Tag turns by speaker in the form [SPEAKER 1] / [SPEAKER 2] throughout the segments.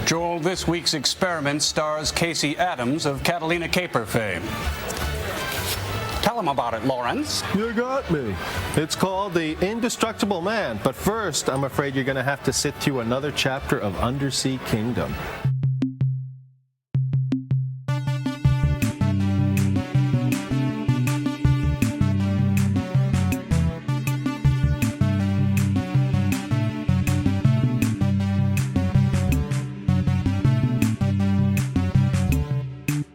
[SPEAKER 1] Joel, this week's experiment stars Casey Adams of Catalina Caper fame. Tell him about it, Lawrence.
[SPEAKER 2] You got me. It's called the Indestructible Man. But first, I'm afraid you're going to have to sit through another chapter of Undersea Kingdom.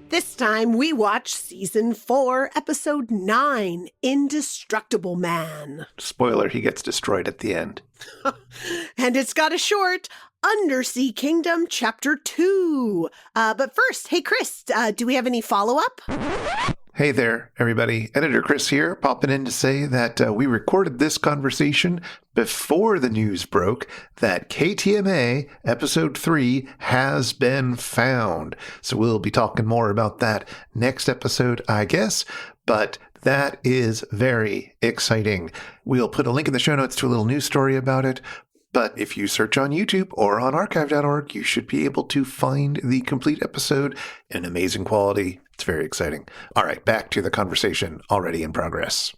[SPEAKER 3] This time we watch Season 4, Episode 9, Indestructible Man.
[SPEAKER 4] Spoiler, he gets destroyed at the end.
[SPEAKER 3] And it's got a short, Undersea Kingdom, Chapter 2. But first, hey Chris, do we have any follow-up?
[SPEAKER 4] Hey there, everybody. Editor Chris here, popping in to say that we recorded this conversation before the news broke that KTMA Episode 3 has been found. So we'll be talking more about that next episode, I guess, but that is very exciting. We'll put a link in the show notes to a little news story about it. But if you search on YouTube or on archive.org, you should be able to find the complete episode in amazing quality. It's very exciting. All right, back to the conversation already in progress.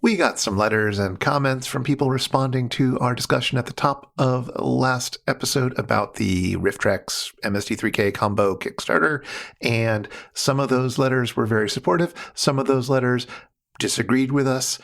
[SPEAKER 4] We got some letters and comments from people responding to our discussion at the top of last episode about the RiffTrax MST3K combo Kickstarter. And some of those letters were very supportive. Some of those letters disagreed with us.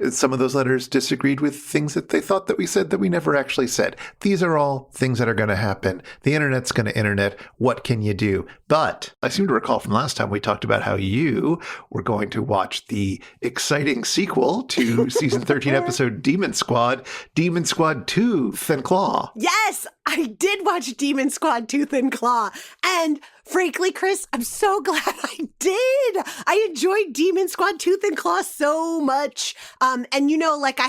[SPEAKER 4] Some of those letters disagreed with things that they thought that we said that we never actually said. These are all things that are going to happen. The internet's going to internet. What can you do? But I seem to recall from last time we talked about how you were going to watch the exciting sequel to season 13 episode Demon Squad 2 Thin Claw.
[SPEAKER 3] Yes, I did watch Demon Squad Tooth and Claw. And frankly, Chris, I'm so glad I did. I enjoyed Demon Squad Tooth and Claw so much. And you know, like I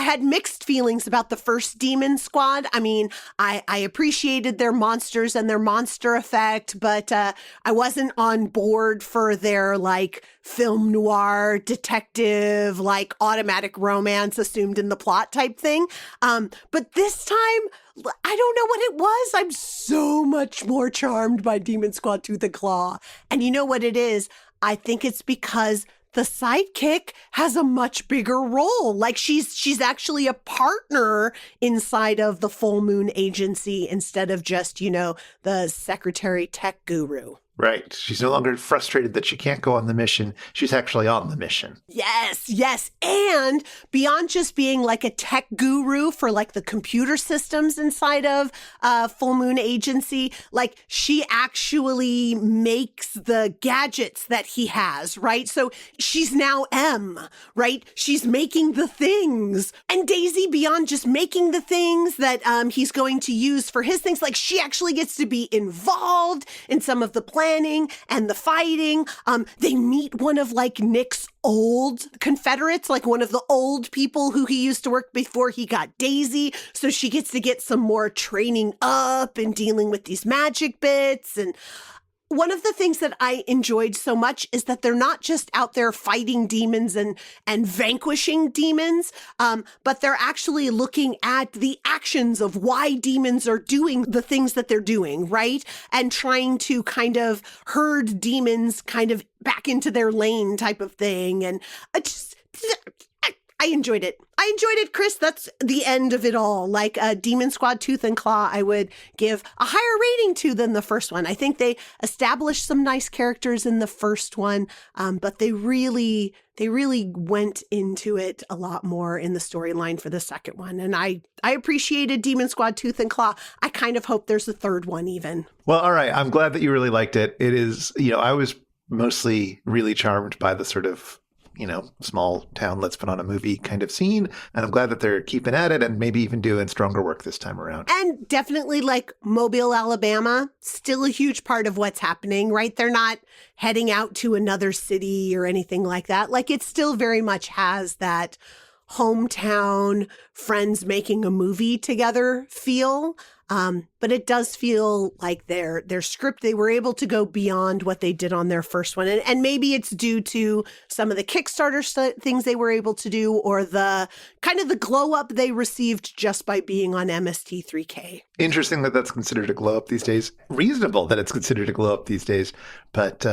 [SPEAKER 3] had mixed feelings about the first Demon Squad. I mean, I appreciated their monsters and their monster effect, but I wasn't on board for their like film noir detective, like automatic romance assumed in the plot type thing. But this time, I don't know what it was. I'm so much more charmed by Demon Squad Tooth and Claw. And you know what it is? I think it's because the sidekick has a much bigger role. Like she's actually a partner inside of the Full Moon Agency instead of just, you know, the secretary tech guru.
[SPEAKER 4] Right. She's no longer frustrated that she can't go on the mission. She's actually on the mission.
[SPEAKER 3] Yes, yes. And beyond just being like a tech guru for like the computer systems inside of Full Moon Agency, like she actually makes the gadgets that he has, right? So she's now M, right? She's making the things. And Daisy, beyond just making the things that he's going to use for his things, like she actually gets to be involved in some of the planning and the fighting. They meet one of like Nick's old Confederates, like one of the old people who he used to work before he got Daisy. So she gets to get some more training up and dealing with these magic bits. And one of the things that I enjoyed so much is that they're not just out there fighting demons and vanquishing demons, but they're actually looking at the actions of why demons are doing the things that they're doing, right? And trying to kind of herd demons kind of back into their lane type of thing. And I enjoyed it. I enjoyed it, Chris. That's the end of it all. Like Demon Squad Tooth and Claw, I would give a higher rating to than the first one. I think they established some nice characters in the first one, but they really went into it a lot more in the storyline for the second one. And I appreciated Demon Squad Tooth and Claw. I kind of hope there's a third one even.
[SPEAKER 4] Well, all right. I'm glad that you really liked it. It is, you know, I was mostly really charmed by the sort of, you know, small town, let's put on a movie kind of scene. And I'm glad that they're keeping at it and maybe even doing stronger work this time around.
[SPEAKER 3] And definitely like Mobile, Alabama, still a huge part of what's happening, right? They're not heading out to another city or anything like that. Like it still very much has that hometown friends making a movie together feel. But it does feel like their script, they were able to go beyond what they did on their first one. And maybe it's due to some of the Kickstarter things they were able to do, or the kind of the glow up they received just by being on MST3K.
[SPEAKER 4] Interesting that that's considered a glow up these days. Reasonable that it's considered a glow up these days. But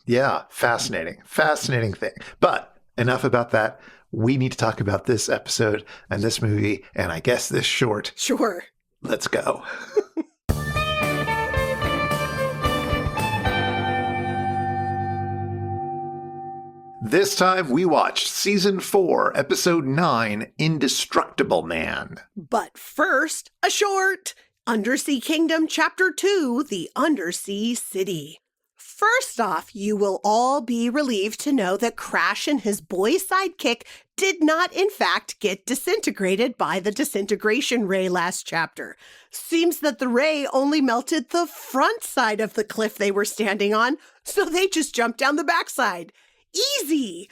[SPEAKER 4] yeah, fascinating thing. But enough about that. We need to talk about this episode and this movie, and I guess this short.
[SPEAKER 3] Sure.
[SPEAKER 4] Let's go. This time we watched Season 4, Episode 9, Indestructible Man.
[SPEAKER 3] But first, a short. Undersea Kingdom, Chapter 2, The Undersea City. First off, you will all be relieved to know that Crash and his boy sidekick did not, in fact, get disintegrated by the disintegration ray last chapter. Seems that the ray only melted the front side of the cliff they were standing on, so they just jumped down the backside. Easy!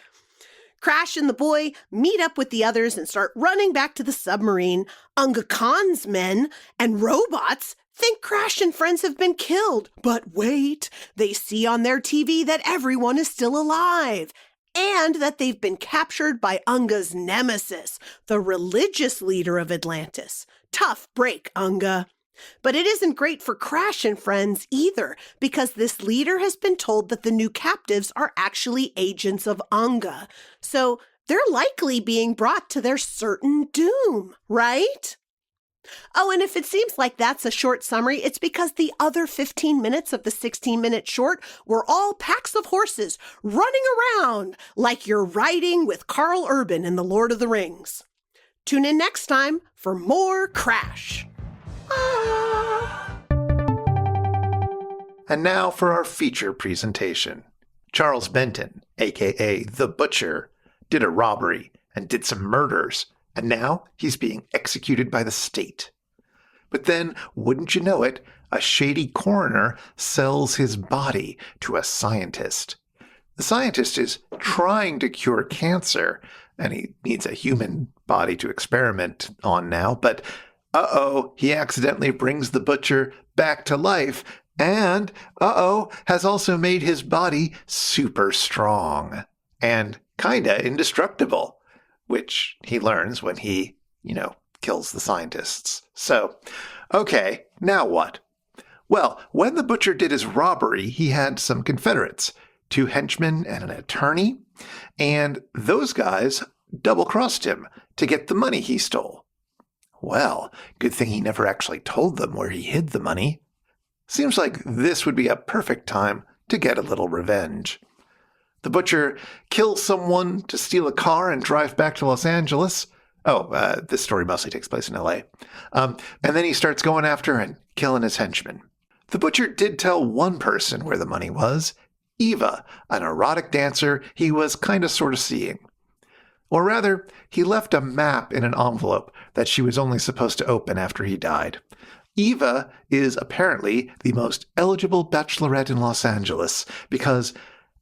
[SPEAKER 3] Crash and the boy meet up with the others and start running back to the submarine. Unga Khan's men and robots think Crash and friends have been killed. But wait, they see on their TV that everyone is still alive and that they've been captured by Unga's nemesis, the religious leader of Atlantis. Tough break, Unga. But it isn't great for Crash and friends either, because this leader has been told that the new captives are actually agents of Unga. So they're likely being brought to their certain doom, right? Oh, and if it seems like that's a short summary, it's because the other 15 minutes of the 16-minute short were all packs of horses running around like you're riding with Carl Urban in The Lord of the Rings. Tune in next time for more Crash.
[SPEAKER 4] And now for our feature presentation. Charles Benton, aka The Butcher, did a robbery and did some murders, and now he's being executed by the state. But then, wouldn't you know it, a shady coroner sells his body to a scientist. The scientist is trying to cure cancer, and he needs a human body to experiment on now, but he accidentally brings the butcher back to life, and has also made his body super strong and kinda indestructible, which he learns when he, kills the scientists. So, okay, now what? Well, when the butcher did his robbery, he had some Confederates, 2 henchmen and an attorney, and those guys double-crossed him to get the money he stole. Well, good thing he never actually told them where he hid the money. Seems like this would be a perfect time to get a little revenge. The butcher kills someone to steal a car and drive back to Los Angeles. This story mostly takes place in LA. And then he starts going after and killing his henchmen. The butcher did tell one person where the money was, Eva, an erotic dancer he was sort of seeing. Or rather, he left a map in an envelope that she was only supposed to open after he died. Eva is apparently the most eligible bachelorette in Los Angeles, because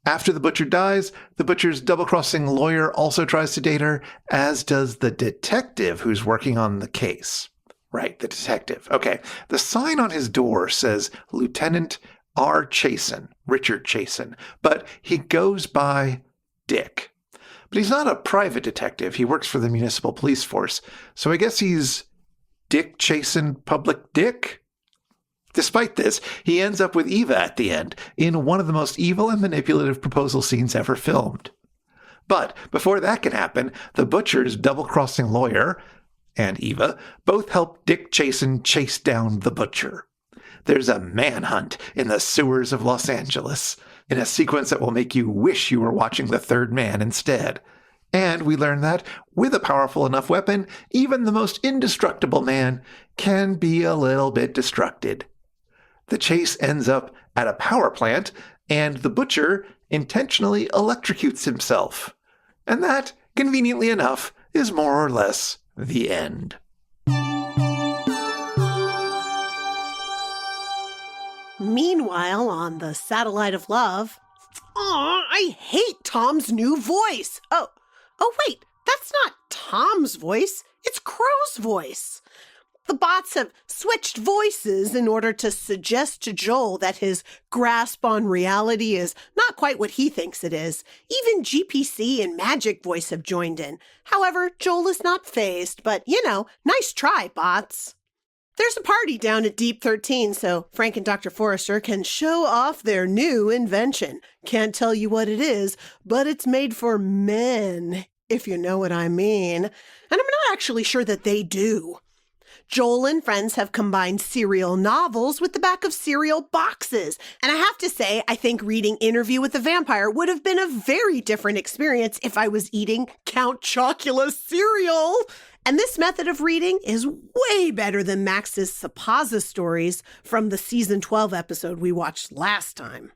[SPEAKER 4] after the butcher dies, the butcher's double-crossing lawyer also tries to date her, as does the detective who's working on the case. Right, the detective. Okay, the sign on his door says Lieutenant R. Chasen, Richard Chasen, but he goes by Dick. But he's not a private detective. He works for the municipal police force. So I guess he's Dick Chasen Public Dick? Despite this, he ends up with Eva at the end in one of the most evil and manipulative proposal scenes ever filmed. But before that can happen, the butcher's double-crossing lawyer and Eva both help Dick Chasen chase down the butcher. There's a manhunt in the sewers of Los Angeles, in a sequence that will make you wish you were watching The Third Man instead. And we learn that, with a powerful enough weapon, even the most indestructible man can be a little bit destructed. The chase ends up at a power plant, and the butcher intentionally electrocutes himself. And that, conveniently enough, is more or less the end.
[SPEAKER 3] Meanwhile, on the Satellite of Love, I hate Tom's new voice. Oh, wait, That's not Tom's voice. It's Crow's voice. The bots have switched voices in order to suggest to Joel that his grasp on reality is not quite what he thinks it is. Even GPC and Magic Voice have joined in. However, Joel is not fazed, but, nice try, bots. There's a party down at Deep 13, so Frank and Dr. Forrester can show off their new invention. Can't tell you what it is, but it's made for men, if you know what I mean. And I'm not actually sure that they do. Joel and friends have combined cereal novels with the back of cereal boxes. And I have to say, I think reading Interview with the Vampire would have been a very different experience if I was eating Count Chocula cereal. And this method of reading is way better than Max's suppositories from the season 12 episode we watched last time.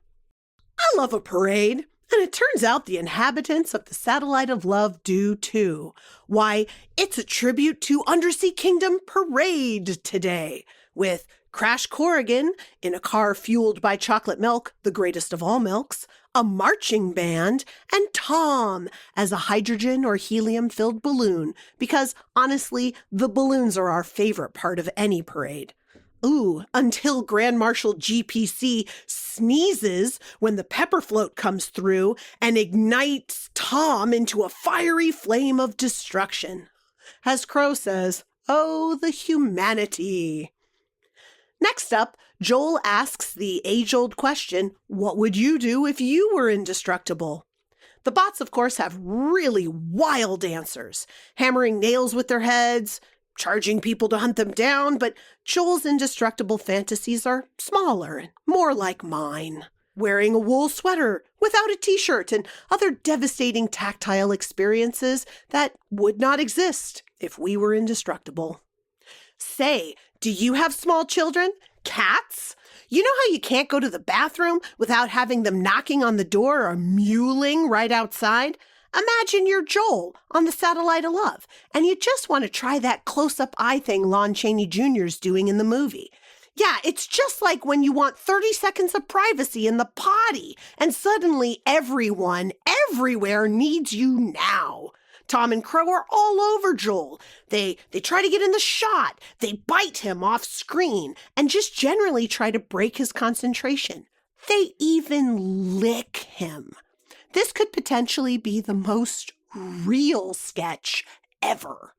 [SPEAKER 3] I love a parade. And it turns out the inhabitants of the Satellite of Love do too. Why, it's a tribute to Undersea Kingdom Parade today, with Crash Corrigan in a car fueled by chocolate milk, the greatest of all milks, a marching band, and Tom as a hydrogen or helium-filled balloon, because honestly, the balloons are our favorite part of any parade. Ooh, until Grand Marshal GPC sneezes when the pepper float comes through and ignites Tom into a fiery flame of destruction. As Crow says, oh, the humanity. Next up, Joel asks the age-old question, what would you do if you were indestructible? The bots, of course, have really wild answers, hammering nails with their heads, charging people to hunt them down, but Joel's indestructible fantasies are smaller and more like mine. Wearing a wool sweater without a t-shirt and other devastating tactile experiences that would not exist if we were indestructible. Say, do you have small children? Cats? You know how you can't go to the bathroom without having them knocking on the door or mewling right outside? Imagine you're Joel on the Satellite of Love, and you just want to try that close-up eye thing Lon Chaney Jr.'s doing in the movie. Yeah, it's just like when you want 30 seconds of privacy in the potty, and suddenly everyone, everywhere needs you now. Tom and Crow are all over Joel. They try to get in the shot, they bite him off screen, and just generally try to break his concentration. They even lick him. This could potentially be the most real sketch ever.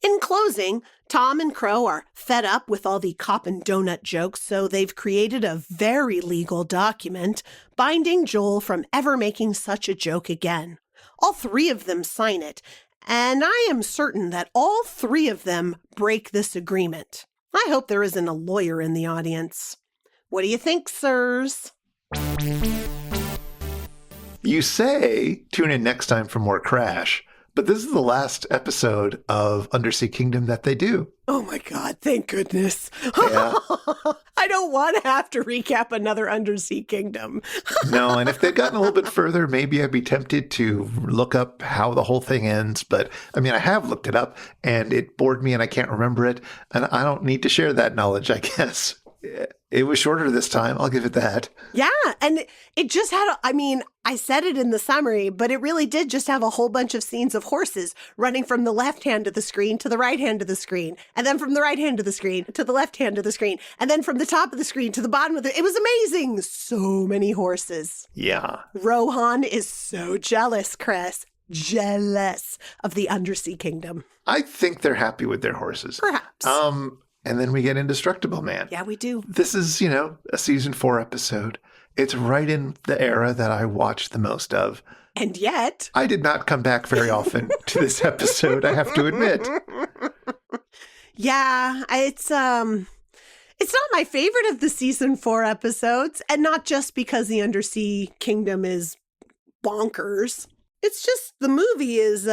[SPEAKER 3] In closing, Tom and Crow are fed up with all the cop and donut jokes, so they've created a very legal document binding Joel from ever making such a joke again. All three of them sign it, and I am certain that all three of them break this agreement. I hope there isn't a lawyer in the audience. What do you think, sirs?
[SPEAKER 4] You say tune in next time for more Crash, but this is the last episode of Undersea Kingdom that they do.
[SPEAKER 3] Oh my God, thank goodness.
[SPEAKER 4] Yeah.
[SPEAKER 3] I don't want to have to recap another Undersea Kingdom.
[SPEAKER 4] No, and if they'd gotten a little bit further, maybe I'd be tempted to look up how the whole thing ends. But I mean, I have looked it up and it bored me and I can't remember it. And I don't need to share that knowledge, I guess. It was shorter this time. I'll give it that.
[SPEAKER 3] Yeah. And it just had, I said it in the summary, but it really did just have a whole bunch of scenes of horses running from the left hand of the screen to the right hand of the screen. And then from the right hand of the screen to the left hand of the screen. And then from the top of the screen to the bottom of it was amazing. So many horses.
[SPEAKER 4] Yeah.
[SPEAKER 3] Rohan is so jealous, Chris. Jealous of the Undersea Kingdom.
[SPEAKER 4] I think they're happy with their horses.
[SPEAKER 3] Perhaps.
[SPEAKER 4] And then we get Indestructible Man.
[SPEAKER 3] Yeah, we do.
[SPEAKER 4] This is, a season 4 episode. It's right in the era that I watched the most of.
[SPEAKER 3] And yet,
[SPEAKER 4] I did not come back very often to this episode, I have to admit.
[SPEAKER 3] Yeah, it's not my favorite of the season 4 episodes, and not just because the Undersea Kingdom is bonkers. It's just the movie is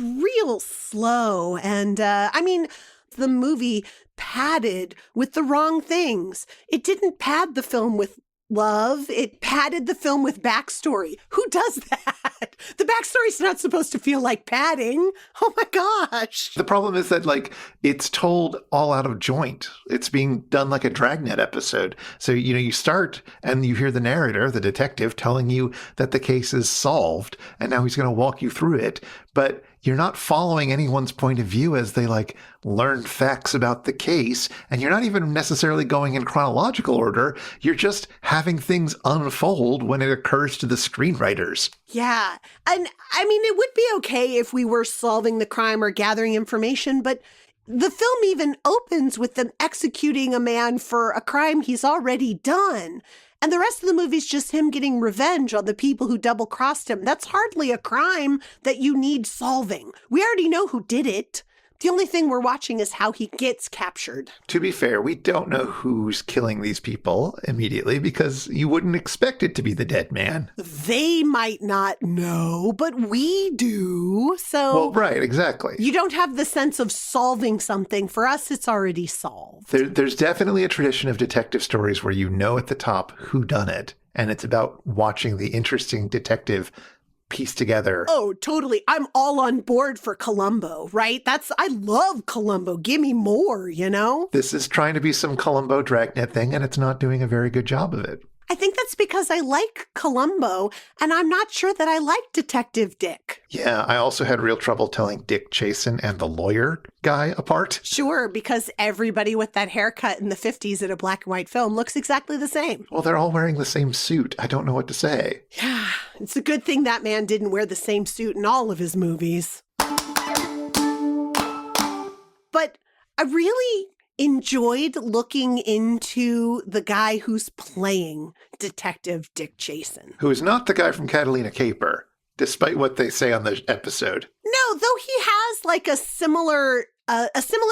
[SPEAKER 3] real slow, and the movie padded with the wrong things. It didn't pad the film with love. It padded the film with backstory. Who does that? The backstory's not supposed to feel like padding. Oh my gosh.
[SPEAKER 4] The problem is that, like, it's told all out of joint. It's being done like a Dragnet episode. So, you start and you hear the narrator, the detective, telling you that the case is solved, and now he's going to walk you through it. But you're not following anyone's point of view as they, like, learn facts about the case, and you're not even necessarily going in chronological order. You're just having things unfold when it occurs to the screenwriters.
[SPEAKER 3] Yeah. And I mean, it would be okay if we were solving the crime or gathering information, but the film even opens with them executing a man for a crime he's already done. And the rest of the movie's just him getting revenge on the people who double-crossed him. That's hardly a crime that you need solving. We already know who did it. The only thing we're watching is how he gets captured.
[SPEAKER 4] To be fair, we don't know who's killing these people immediately because you wouldn't expect it to be the dead man.
[SPEAKER 3] They might not know, but we do. So,
[SPEAKER 4] Well, right, exactly.
[SPEAKER 3] You don't have the sense of solving something. For us, it's already solved.
[SPEAKER 4] There's definitely a tradition of detective stories where you know at the top who done it, and it's about watching the interesting detective piece together.
[SPEAKER 3] Oh, totally. I'm all on board for Columbo, right? I love Columbo. Give me more,
[SPEAKER 4] This is trying to be some Columbo Dragnet thing, and it's not doing a very good job of it.
[SPEAKER 3] I think that's because I like Columbo, and I'm not sure that I like Detective Dick.
[SPEAKER 4] Yeah, I also had real trouble telling Dick Chasen and the lawyer guy apart.
[SPEAKER 3] Sure, because everybody with that haircut in the 50s in a black and white film looks exactly the same.
[SPEAKER 4] Well, they're all wearing the same suit. I don't know what to say.
[SPEAKER 3] Yeah, it's a good thing that man didn't wear the same suit in all of his movies. But I really enjoyed looking into the guy who's playing Detective Dick Chasen.
[SPEAKER 4] Who is not the guy from Catalina Caper, despite what they say on the episode.
[SPEAKER 3] No, though he has like a similar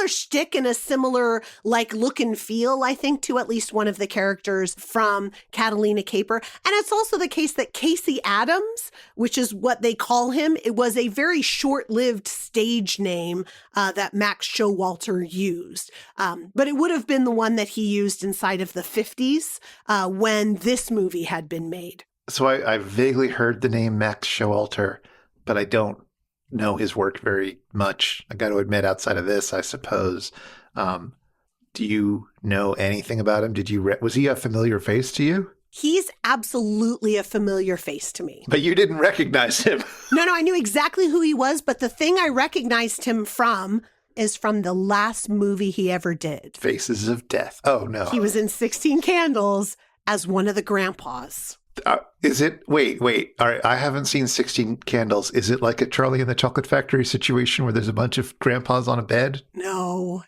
[SPEAKER 3] shtick and a similar like look and feel, I think, to at least one of the characters from Catalina Caper. And it's also the case that Casey Adams, which is what they call him, it was a very short-lived stage name that Max Showalter used. But it would have been the one that he used inside of the 50s when this movie had been made.
[SPEAKER 4] So I vaguely heard the name Max Showalter, but I don't know his work very much. I got to admit, outside of this, I suppose. Do you know anything about him? Was he a familiar face to you?
[SPEAKER 3] He's absolutely a familiar face to me.
[SPEAKER 4] But you didn't recognize him.
[SPEAKER 3] No, I knew exactly who he was, but the thing I recognized him from is from the last movie he ever did.
[SPEAKER 4] Faces of Death. Oh, no.
[SPEAKER 3] He was in 16 Candles as one of the grandpas.
[SPEAKER 4] Is it? Wait. All right. I haven't seen 16 Candles. Is it like a Charlie and the Chocolate Factory situation where there's a bunch of grandpas on a bed?
[SPEAKER 3] No.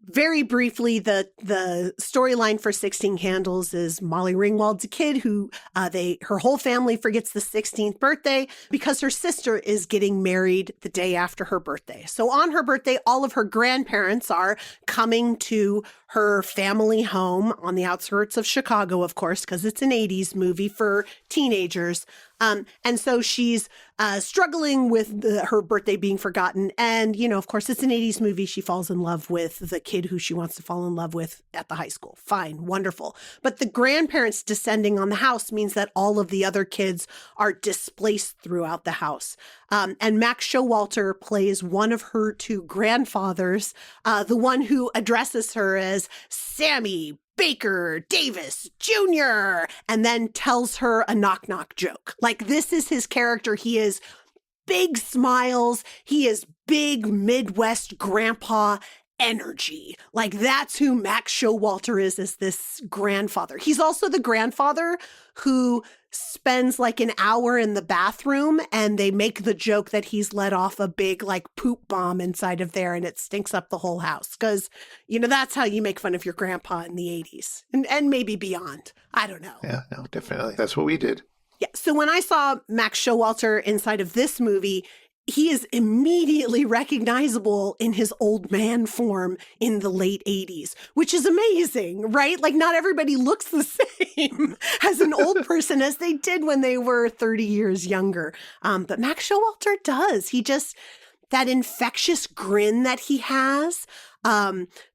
[SPEAKER 3] Very briefly, the storyline for 16 Candles is Molly Ringwald's a kid who her whole family forgets the 16th birthday because her sister is getting married the day after her birthday. So on her birthday, all of her grandparents are coming to her family home on the outskirts of Chicago, of course, because it's an 80s movie for teenagers. And so she's struggling with her birthday being forgotten. And, of course, it's an 80s movie. She falls in love with the kid who she wants to fall in love with at the high school. Fine, wonderful. But the grandparents descending on the house means that all of the other kids are displaced throughout the house. And Max Showalter plays one of her two grandfathers, the one who addresses her as Sammy Baker Davis Jr., and then tells her a knock-knock joke. Like, this is his character. He is big smiles. He is big Midwest grandpa energy. Like, that's who Max Showalter is as this grandfather. He's also the grandfather who spends like an hour in the bathroom and they make the joke that he's let off a big like poop bomb inside of there and it stinks up the whole house. Because, that's how you make fun of your grandpa in the 80s and maybe beyond. I don't know.
[SPEAKER 4] Yeah, no, definitely. That's what we did.
[SPEAKER 3] Yeah. So when I saw Max Showalter inside of this movie, he is immediately recognizable in his old man form in the late 80s, which is amazing, right? Like, not everybody looks the same as an old person as they did when they were 30 years younger. But Max Showalter does. He just, that infectious grin that he has,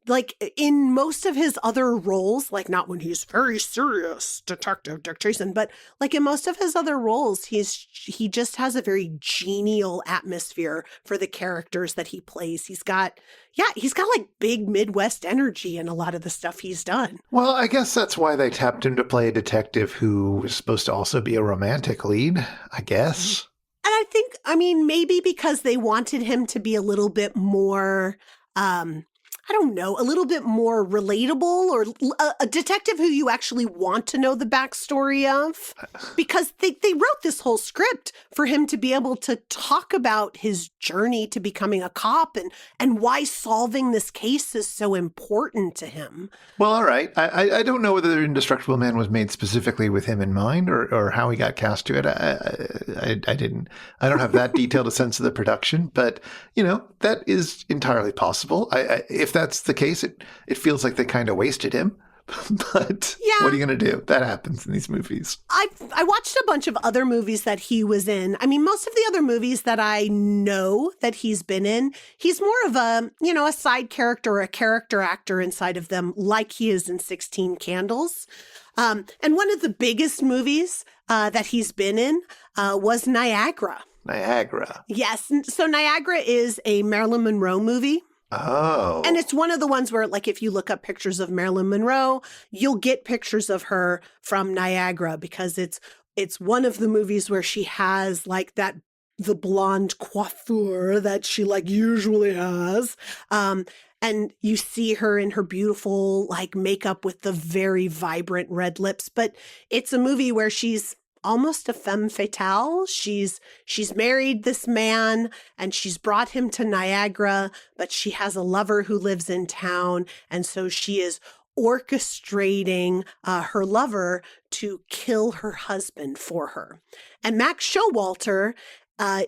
[SPEAKER 3] like in most of his other roles, like not when he's very serious detective Dick Jason, but like in most of his other roles, he just has a very genial atmosphere for the characters that he plays. He's got like big Midwest energy in a lot of the stuff he's done.
[SPEAKER 4] Well, I guess that's why they tapped him to play a detective who was supposed to also be a romantic lead, I guess.
[SPEAKER 3] And I think, maybe because they wanted him to be a little bit more, I don't know, a little bit more relatable, or a detective who you actually want to know the backstory of. Because they wrote this whole script for him to be able to talk about his journey to becoming a cop and why solving this case is so important to him.
[SPEAKER 4] Well, all right. I don't know whether Indestructible Man was made specifically with him in mind or how he got cast to it. I don't have that detailed a sense of the production, but, that is entirely possible. If that's the case, it feels like they kind of wasted him. But
[SPEAKER 3] yeah.
[SPEAKER 4] What are you going to do? That happens in these movies.
[SPEAKER 3] I watched a bunch of other movies that he was in. Most of the other movies that I know that he's been in, he's more of a side character or a character actor inside of them, like he is in 16 Candles. And one of the biggest movies that he's been in was Niagara.
[SPEAKER 4] Niagara.
[SPEAKER 3] Yes. So Niagara is a Marilyn Monroe movie.
[SPEAKER 4] Oh.
[SPEAKER 3] And it's one of the ones where, like, if you look up pictures of Marilyn Monroe, you'll get pictures of her from Niagara, because it's one of the movies where she has like the blonde coiffure that she like usually has. And you see her in her beautiful like makeup with the very vibrant red lips. But it's a movie where she's almost a femme fatale. She's married this man and she's brought him to Niagara, but she has a lover who lives in town. And so she is orchestrating her lover to kill her husband for her. And Max Showalter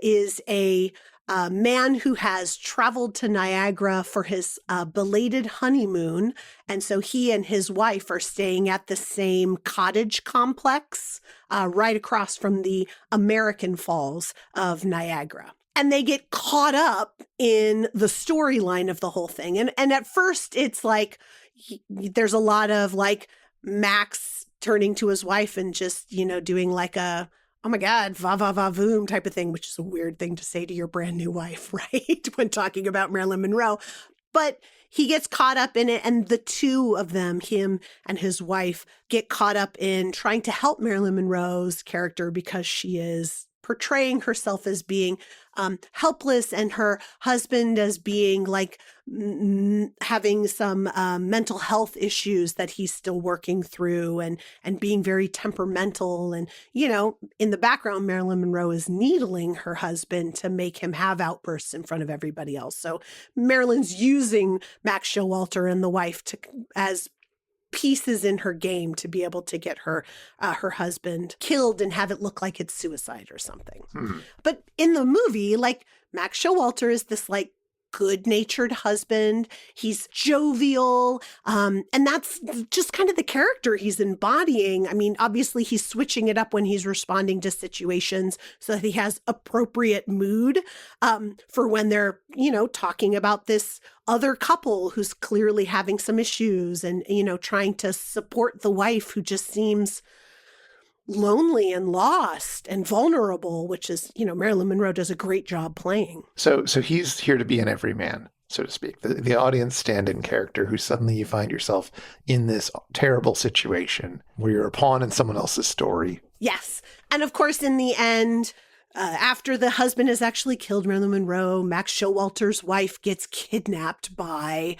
[SPEAKER 3] is a man who has traveled to Niagara for his belated honeymoon. And so he and his wife are staying at the same cottage complex right across from the American Falls of Niagara. And they get caught up in the storyline of the whole thing. And at first it's like, there's a lot of like Max turning to his wife and just, doing like a, oh my God, va va va voom type of thing, which is a weird thing to say to your brand new wife, right? When talking about Marilyn Monroe. But he gets caught up in it. And the two of them, him and his wife, get caught up in trying to help Marilyn Monroe's character because she is portraying herself as being helpless and her husband as being like having some mental health issues that he's still working through and being very temperamental. And, in the background, Marilyn Monroe is needling her husband to make him have outbursts in front of everybody else. So Marilyn's using Max Showalter and the wife as pieces in her game to be able to get her husband killed and have it look like it's suicide or something. But in the movie, like Max Showalter is this like good-natured husband. He's jovial. And that's just kind of the character he's embodying. I mean, obviously he's switching it up when he's responding to situations so that he has appropriate mood for when they're, talking about this other couple who's clearly having some issues and, trying to support the wife who just seems lonely and lost and vulnerable, which is, Marilyn Monroe does a great job playing.
[SPEAKER 4] So he's here to be an everyman, so to speak, the audience stand-in character who suddenly you find yourself in this terrible situation where you're a pawn in someone else's story.
[SPEAKER 3] Yes. And of course, in the end, after the husband has actually killed Marilyn Monroe, Max Showalter's wife gets kidnapped by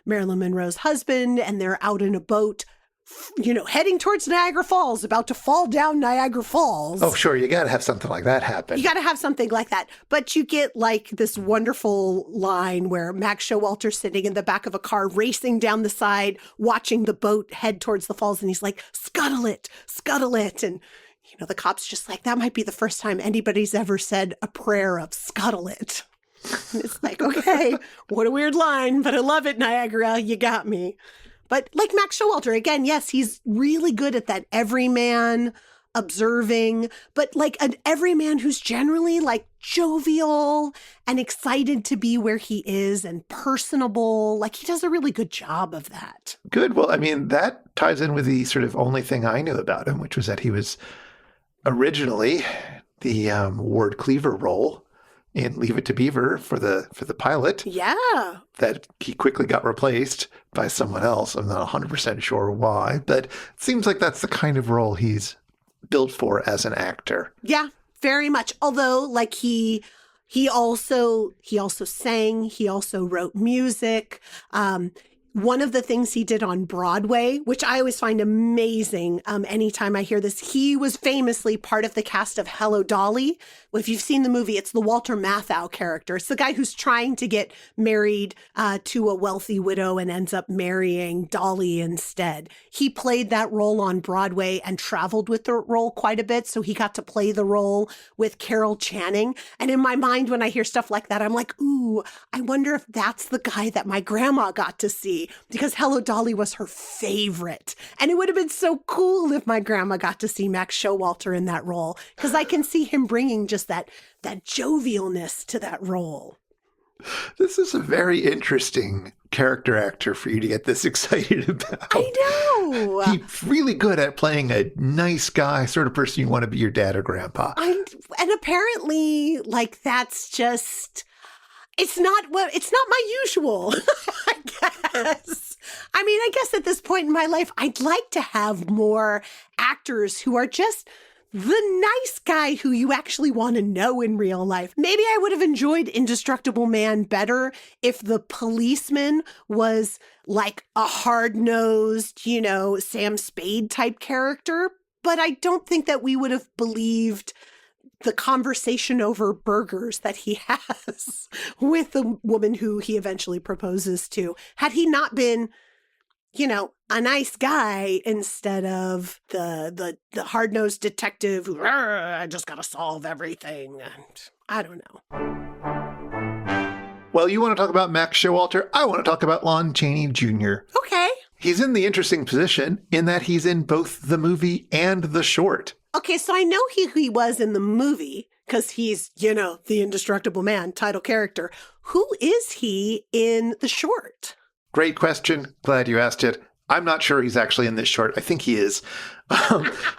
[SPEAKER 3] Marilyn Monroe's husband, and they're out in a boat, heading towards Niagara Falls, about to fall down Niagara Falls.
[SPEAKER 4] Oh, sure. You got to have something like that happen.
[SPEAKER 3] You got to have something like that. But you get like this wonderful line where Max Showalter's sitting in the back of a car, racing down the side, watching the boat head towards the falls. And he's like, scuttle it, scuttle it. And, the cop's just like, that might be the first time anybody's ever said a prayer of scuttle it. And it's like, okay, what a weird line, but I love it, Niagara. You got me. But like Max Showalter, again, yes, he's really good at that everyman observing, but like an everyman who's generally like jovial and excited to be where he is and personable. Like he does a really good job of that.
[SPEAKER 4] Good. Well, I mean, that ties in with the sort of only thing I knew about him, which was that he was originally the Ward Cleaver role in Leave It to Beaver for the pilot.
[SPEAKER 3] Yeah.
[SPEAKER 4] That he quickly got replaced by someone else. I'm not 100% sure why, but it seems like that's the kind of role he's built for as an actor.
[SPEAKER 3] Yeah, very much. Although, like he also sang, he also wrote music. One of the things he did on Broadway, which I always find amazing anytime I hear this, he was famously part of the cast of Hello, Dolly. If you've seen the movie, it's the Walter Matthau character. It's the guy who's trying to get married to a wealthy widow and ends up marrying Dolly instead. He played that role on Broadway and traveled with the role quite a bit, so he got to play the role with Carol Channing. And in my mind, when I hear stuff like that, I'm like, ooh, I wonder if that's the guy that my grandma got to see, because Hello, Dolly was her favorite. And it would have been so cool if my grandma got to see Max Showalter in that role, because I can see him bringing just that jovialness to that role.
[SPEAKER 4] This is a very interesting character actor for you to get this excited about.
[SPEAKER 3] I know.
[SPEAKER 4] He's really good at playing a nice guy, sort of person you want to be your dad or grandpa.
[SPEAKER 3] And apparently, like, that's just... It's not my usual, I guess. I mean, I guess at this point in my life, I'd like to have more actors who are just the nice guy who you actually want to know in real life. Maybe I would have enjoyed Indestructible Man better if the policeman was like a hard-nosed, Sam Spade type character. But I don't think that we would have believed the conversation over burgers that he has with the woman who he eventually proposes to, had he not been, a nice guy instead of the hard-nosed detective who, I just got to solve everything. And I don't know.
[SPEAKER 4] Well, you want to talk about Max Showalter? I want to talk about Lon Chaney Jr.
[SPEAKER 3] Okay.
[SPEAKER 4] He's in the interesting position in that he's in both the movie and the short.
[SPEAKER 3] Okay, so I know who he was in the movie because he's, the Indestructible Man title character. Who is he in the short?
[SPEAKER 4] Great question. Glad you asked it. I'm not sure he's actually in this short. I think he is.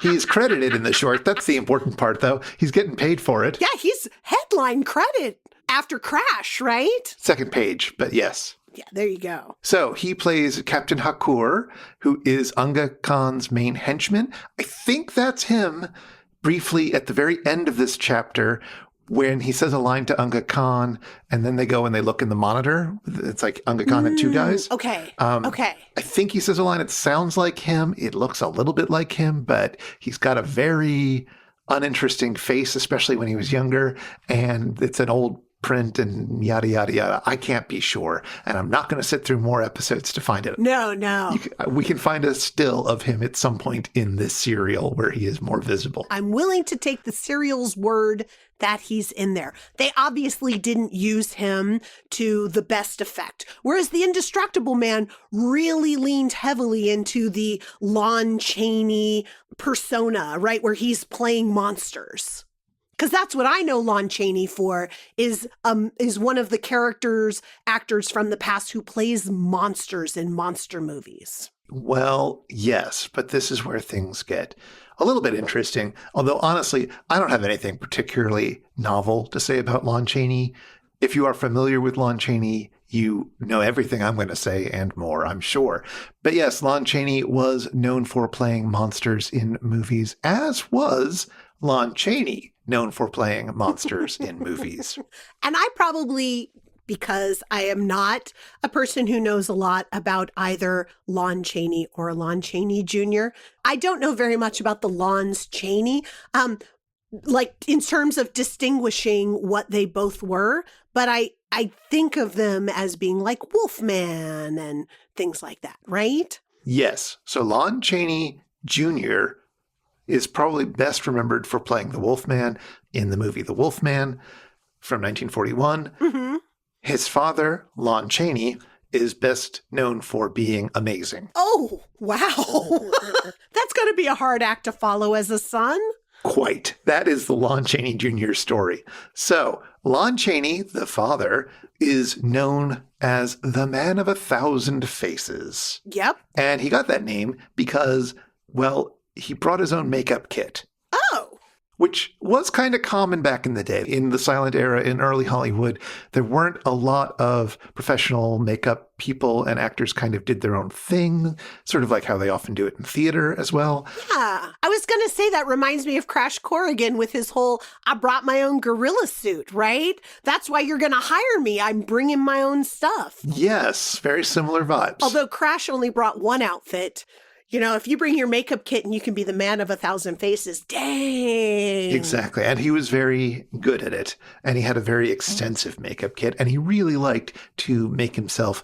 [SPEAKER 4] He's credited in the short. That's the important part, though. He's getting paid for it.
[SPEAKER 3] Yeah, he's headline credit after Crash, right?
[SPEAKER 4] Second page, but yes.
[SPEAKER 3] Yeah, there you go.
[SPEAKER 4] So he plays Captain Hakur, who is Unga Khan's main henchman. I think that's him briefly at the very end of this chapter when he says a line to Unga Khan, and then they go and they look in the monitor. It's like Unga Khan and two guys.
[SPEAKER 3] Okay.
[SPEAKER 4] Okay. I think he says a line. It sounds like him. It looks a little bit like him, but he's got a very uninteresting face, especially when he was younger. And it's an old print and yada, yada, yada. I can't be sure. And I'm not going to sit through more episodes to find it.
[SPEAKER 3] No.
[SPEAKER 4] We can find a still of him at some point in this serial where he is more visible.
[SPEAKER 3] I'm willing to take the serial's word that he's in there. They obviously didn't use him to the best effect. Whereas the Indestructible Man really leaned heavily into the Lon Chaney persona, right? Where he's playing monsters. Because that's what I know Lon Chaney for, is one of the actors from the past who plays monsters in monster movies.
[SPEAKER 4] Well, yes, but this is where things get a little bit interesting. Although, honestly, I don't have anything particularly novel to say about Lon Chaney. If you are familiar with Lon Chaney, you know everything I'm going to say and more, I'm sure. But yes, Lon Chaney was known for playing monsters in movies, as was Lon Chaney known for playing monsters in movies.
[SPEAKER 3] And I probably, because I am not a person who knows a lot about either Lon Chaney or Lon Chaney Jr., I don't know very much about the Lons Chaney, like in terms of distinguishing what they both were. But I think of them as being like Wolfman and things like that, right?
[SPEAKER 4] Yes. So Lon Chaney Jr. is probably best remembered for playing the Wolfman in the movie The Wolfman from 1941. Mm-hmm. His father, Lon Chaney, is best known for being amazing.
[SPEAKER 3] Oh, wow. That's going to be a hard act to follow as a son.
[SPEAKER 4] Quite. That is the Lon Chaney Jr. story. So, Lon Chaney, the father, is known as the Man of 1,000 Faces.
[SPEAKER 3] Yep.
[SPEAKER 4] And he got that name because, well, he brought his own makeup kit.
[SPEAKER 3] Oh.
[SPEAKER 4] Which was kind of common back in the day. In the silent era in early Hollywood, there weren't a lot of professional makeup people, and actors kind of did their own thing, sort of like how they often do it in theater as well.
[SPEAKER 3] Yeah. I was going to say that reminds me of Crash Corrigan with his whole, I brought my own gorilla suit, right? That's why you're going to hire me. I'm bringing my own stuff.
[SPEAKER 4] Yes, very similar vibes.
[SPEAKER 3] Although Crash only brought one outfit. You know, if you bring your makeup kit and you can be the Man of 1,000 Faces, dang.
[SPEAKER 4] Exactly. And he was very good at it. And he had a very extensive makeup kit. And he really liked to make himself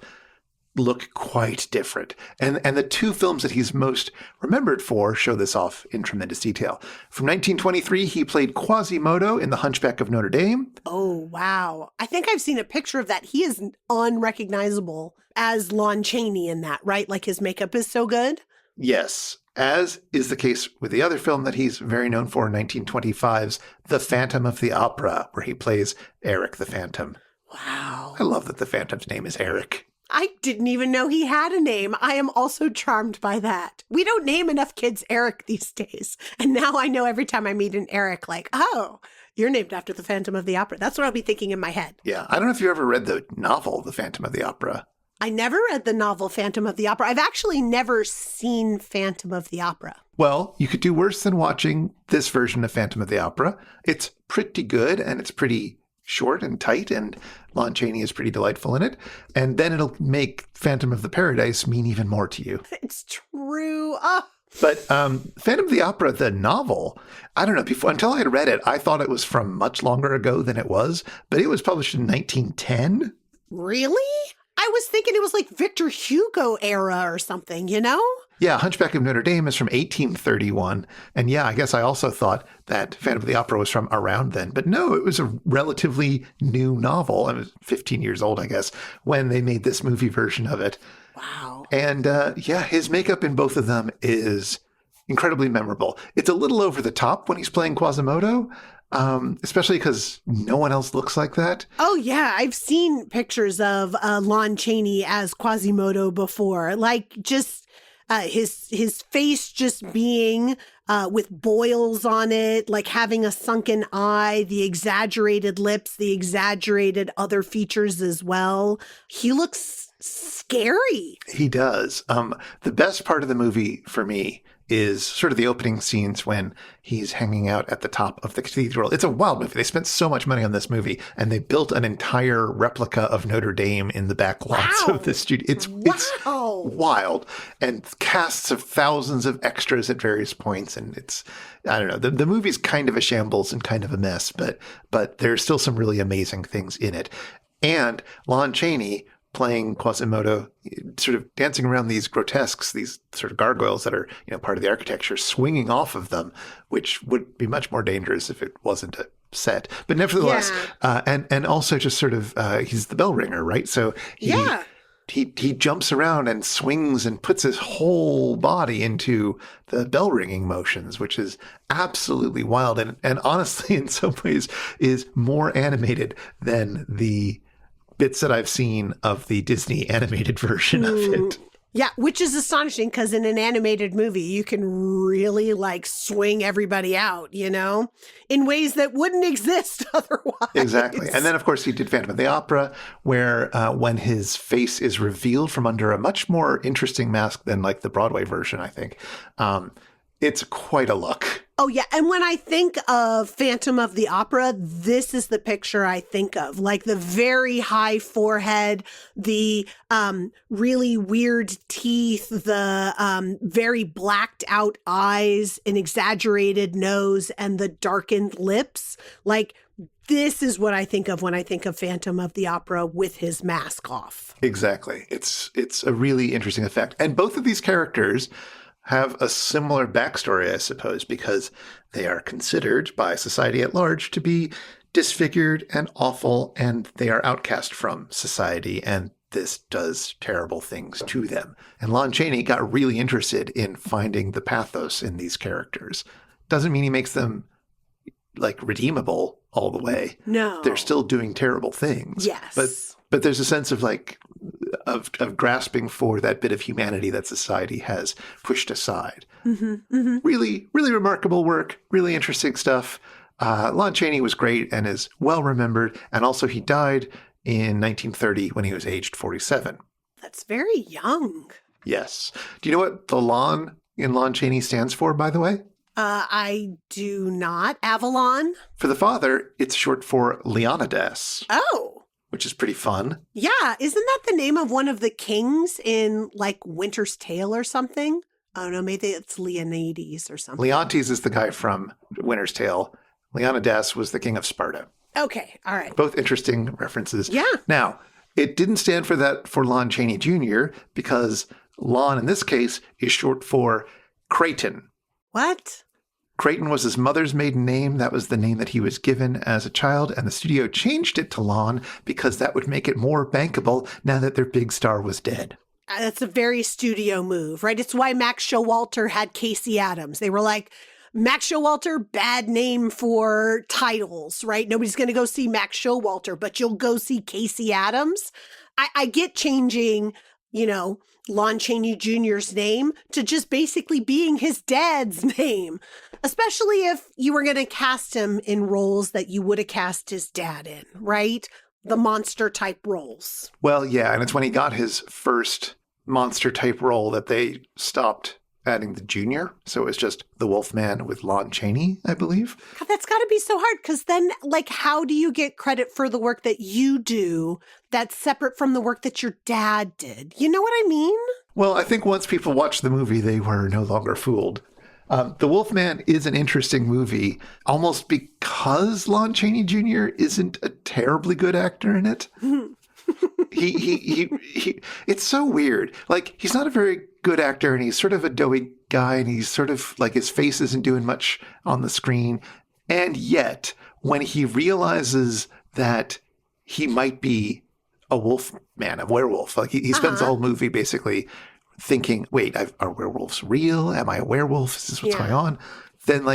[SPEAKER 4] look quite different. And the two films that he's most remembered for show this off in tremendous detail. From 1923, he played Quasimodo in The Hunchback of Notre Dame.
[SPEAKER 3] Oh, wow. I think I've seen a picture of that. He is unrecognizable as Lon Chaney in that, right? Like his makeup is so good.
[SPEAKER 4] Yes, as is the case with the other film that he's very known for, 1925's The Phantom of the Opera, where he plays Eric the Phantom.
[SPEAKER 3] Wow.
[SPEAKER 4] I love that the Phantom's name is Eric.
[SPEAKER 3] I didn't even know he had a name. I am also charmed by that. We don't name enough kids Eric these days. And now I know every time I meet an Eric, like, oh, you're named after the Phantom of the Opera. That's what I'll be thinking in my head.
[SPEAKER 4] Yeah, I don't know if you ever read the novel, The Phantom of the Opera.
[SPEAKER 3] I never read the novel Phantom of the Opera. I've actually never seen Phantom of the Opera.
[SPEAKER 4] Well, you could do worse than watching this version of Phantom of the Opera. It's pretty good, and it's pretty short and tight, and Lon Chaney is pretty delightful in it. And then it'll make Phantom of the Paradise mean even more to you.
[SPEAKER 3] It's true. Oh.
[SPEAKER 4] But Phantom of the Opera, the novel, I don't know, until I had read it, I thought it was from much longer ago than it was, but it was published in 1910.
[SPEAKER 3] Really? I was thinking it was like Victor Hugo era or something, you know?
[SPEAKER 4] Yeah, Hunchback of Notre Dame is from 1831. And yeah, I guess I also thought that Phantom of the Opera was from around then. But no, it was a relatively new novel. It was 15 years old, I guess, when they made this movie version of it.
[SPEAKER 3] Wow.
[SPEAKER 4] And yeah, his makeup in both of them is incredibly memorable. It's a little over the top when he's playing Quasimodo, especially because no one else looks like that.
[SPEAKER 3] Oh, yeah. I've seen pictures of Lon Chaney as Quasimodo before. Like, just his face just being with boils on it, like having a sunken eye, the exaggerated lips, the exaggerated other features as well. He looks scary.
[SPEAKER 4] He does. The best part of the movie for me is sort of the opening scenes when he's hanging out at the top of the cathedral. It's a wild movie. They spent so much money on this movie, and they built an entire replica of Notre Dame in the back lots of the studio. It's wild, and casts of thousands of extras at various points, and it's, I don't know, the movie's kind of a shambles and kind of a mess, but there's still some really amazing things in it. And Lon Chaney playing Quasimodo, sort of dancing around these grotesques, these sort of gargoyles that are, you know, part of the architecture, swinging off of them, which would be much more dangerous if it wasn't a set. But nevertheless, and also just sort of, he's the bell ringer, right? So he jumps around and swings and puts his whole body into the bell ringing motions, which is absolutely wild. And honestly, in some ways is more animated than the bits that I've seen of the Disney animated version of it.
[SPEAKER 3] Yeah, which is astonishing because in an animated movie, you can really like swing everybody out, you know, in ways that wouldn't exist otherwise.
[SPEAKER 4] Exactly. And then, of course, he did Phantom of the Opera, where when his face is revealed from under a much more interesting mask than like the Broadway version, I think, it's quite a look.
[SPEAKER 3] Oh, yeah. And when I think of Phantom of the Opera, this is the picture I think of. Like the very high forehead, the really weird teeth, the very blacked out eyes, an exaggerated nose, and the darkened lips. Like, this is what I think of when I think of Phantom of the Opera with his mask off.
[SPEAKER 4] Exactly. It's a really interesting effect. And both of these characters have a similar backstory, I suppose, because they are considered by society at large to be disfigured and awful, and they are outcast from society, and this does terrible things to them. And Lon Chaney got really interested in finding the pathos in these characters. Doesn't mean he makes them like redeemable all the way.
[SPEAKER 3] No.
[SPEAKER 4] They're still doing terrible things.
[SPEAKER 3] Yes.
[SPEAKER 4] But there's a sense of like of grasping for that bit of humanity that society has pushed aside. Really, really remarkable work. Really interesting stuff. Lon Chaney was great and is well remembered. And also he died in 1930 when he was aged 47.
[SPEAKER 3] That's very young.
[SPEAKER 4] Yes. Do you know what the Lon in Lon Chaney stands for, by the way?
[SPEAKER 3] I do not. Avalon?
[SPEAKER 4] For the father, it's short for Leonidas,
[SPEAKER 3] Oh.
[SPEAKER 4] which is pretty fun.
[SPEAKER 3] Yeah. Isn't that the name of one of the kings in like Winter's Tale or something? Oh, no, maybe it's Leonidas or something.
[SPEAKER 4] Leontes is the guy from Winter's Tale. Leonidas was the king of Sparta.
[SPEAKER 3] Okay. All right.
[SPEAKER 4] Both interesting references.
[SPEAKER 3] Yeah.
[SPEAKER 4] Now, it didn't stand for that for Lon Chaney Jr. because Lon in this case is short for Creighton.
[SPEAKER 3] What?
[SPEAKER 4] Creighton was his mother's maiden name. That was the name that he was given as a child, and the studio changed it to Lon because that would make it more bankable now that their big star was dead.
[SPEAKER 3] That's a very studio move, right? It's why Max Showalter had Casey Adams. They were like, Max Showalter, bad name for titles, right? Nobody's going to go see Max Showalter, but you'll go see Casey Adams. I get changing, Lon Chaney Jr.'s name to just basically being his dad's name, especially if you were going to cast him in roles that you would have cast his dad in, right? The monster type roles.
[SPEAKER 4] Well, yeah, and it's when he got his first monster type role that they stopped adding the junior. So it was just the Wolfman with Lon Chaney, I believe.
[SPEAKER 3] God, that's got to be so hard because then, how do you get credit for the work that you do that's separate from the work that your dad did? You know what I mean?
[SPEAKER 4] Well, I think once people watched the movie, they were no longer fooled. The Wolfman is an interesting movie, almost because Lon Chaney Jr. isn't a terribly good actor in it. He it's so weird. Like, he's not a very good actor, and he's sort of a doughy guy, and he's sort of like his face isn't doing much on the screen. And yet, when he realizes that he might be a wolfman, a werewolf, like he spends the whole movie basically thinking, wait, are werewolves real? Am I a werewolf? Is this what's going on? Then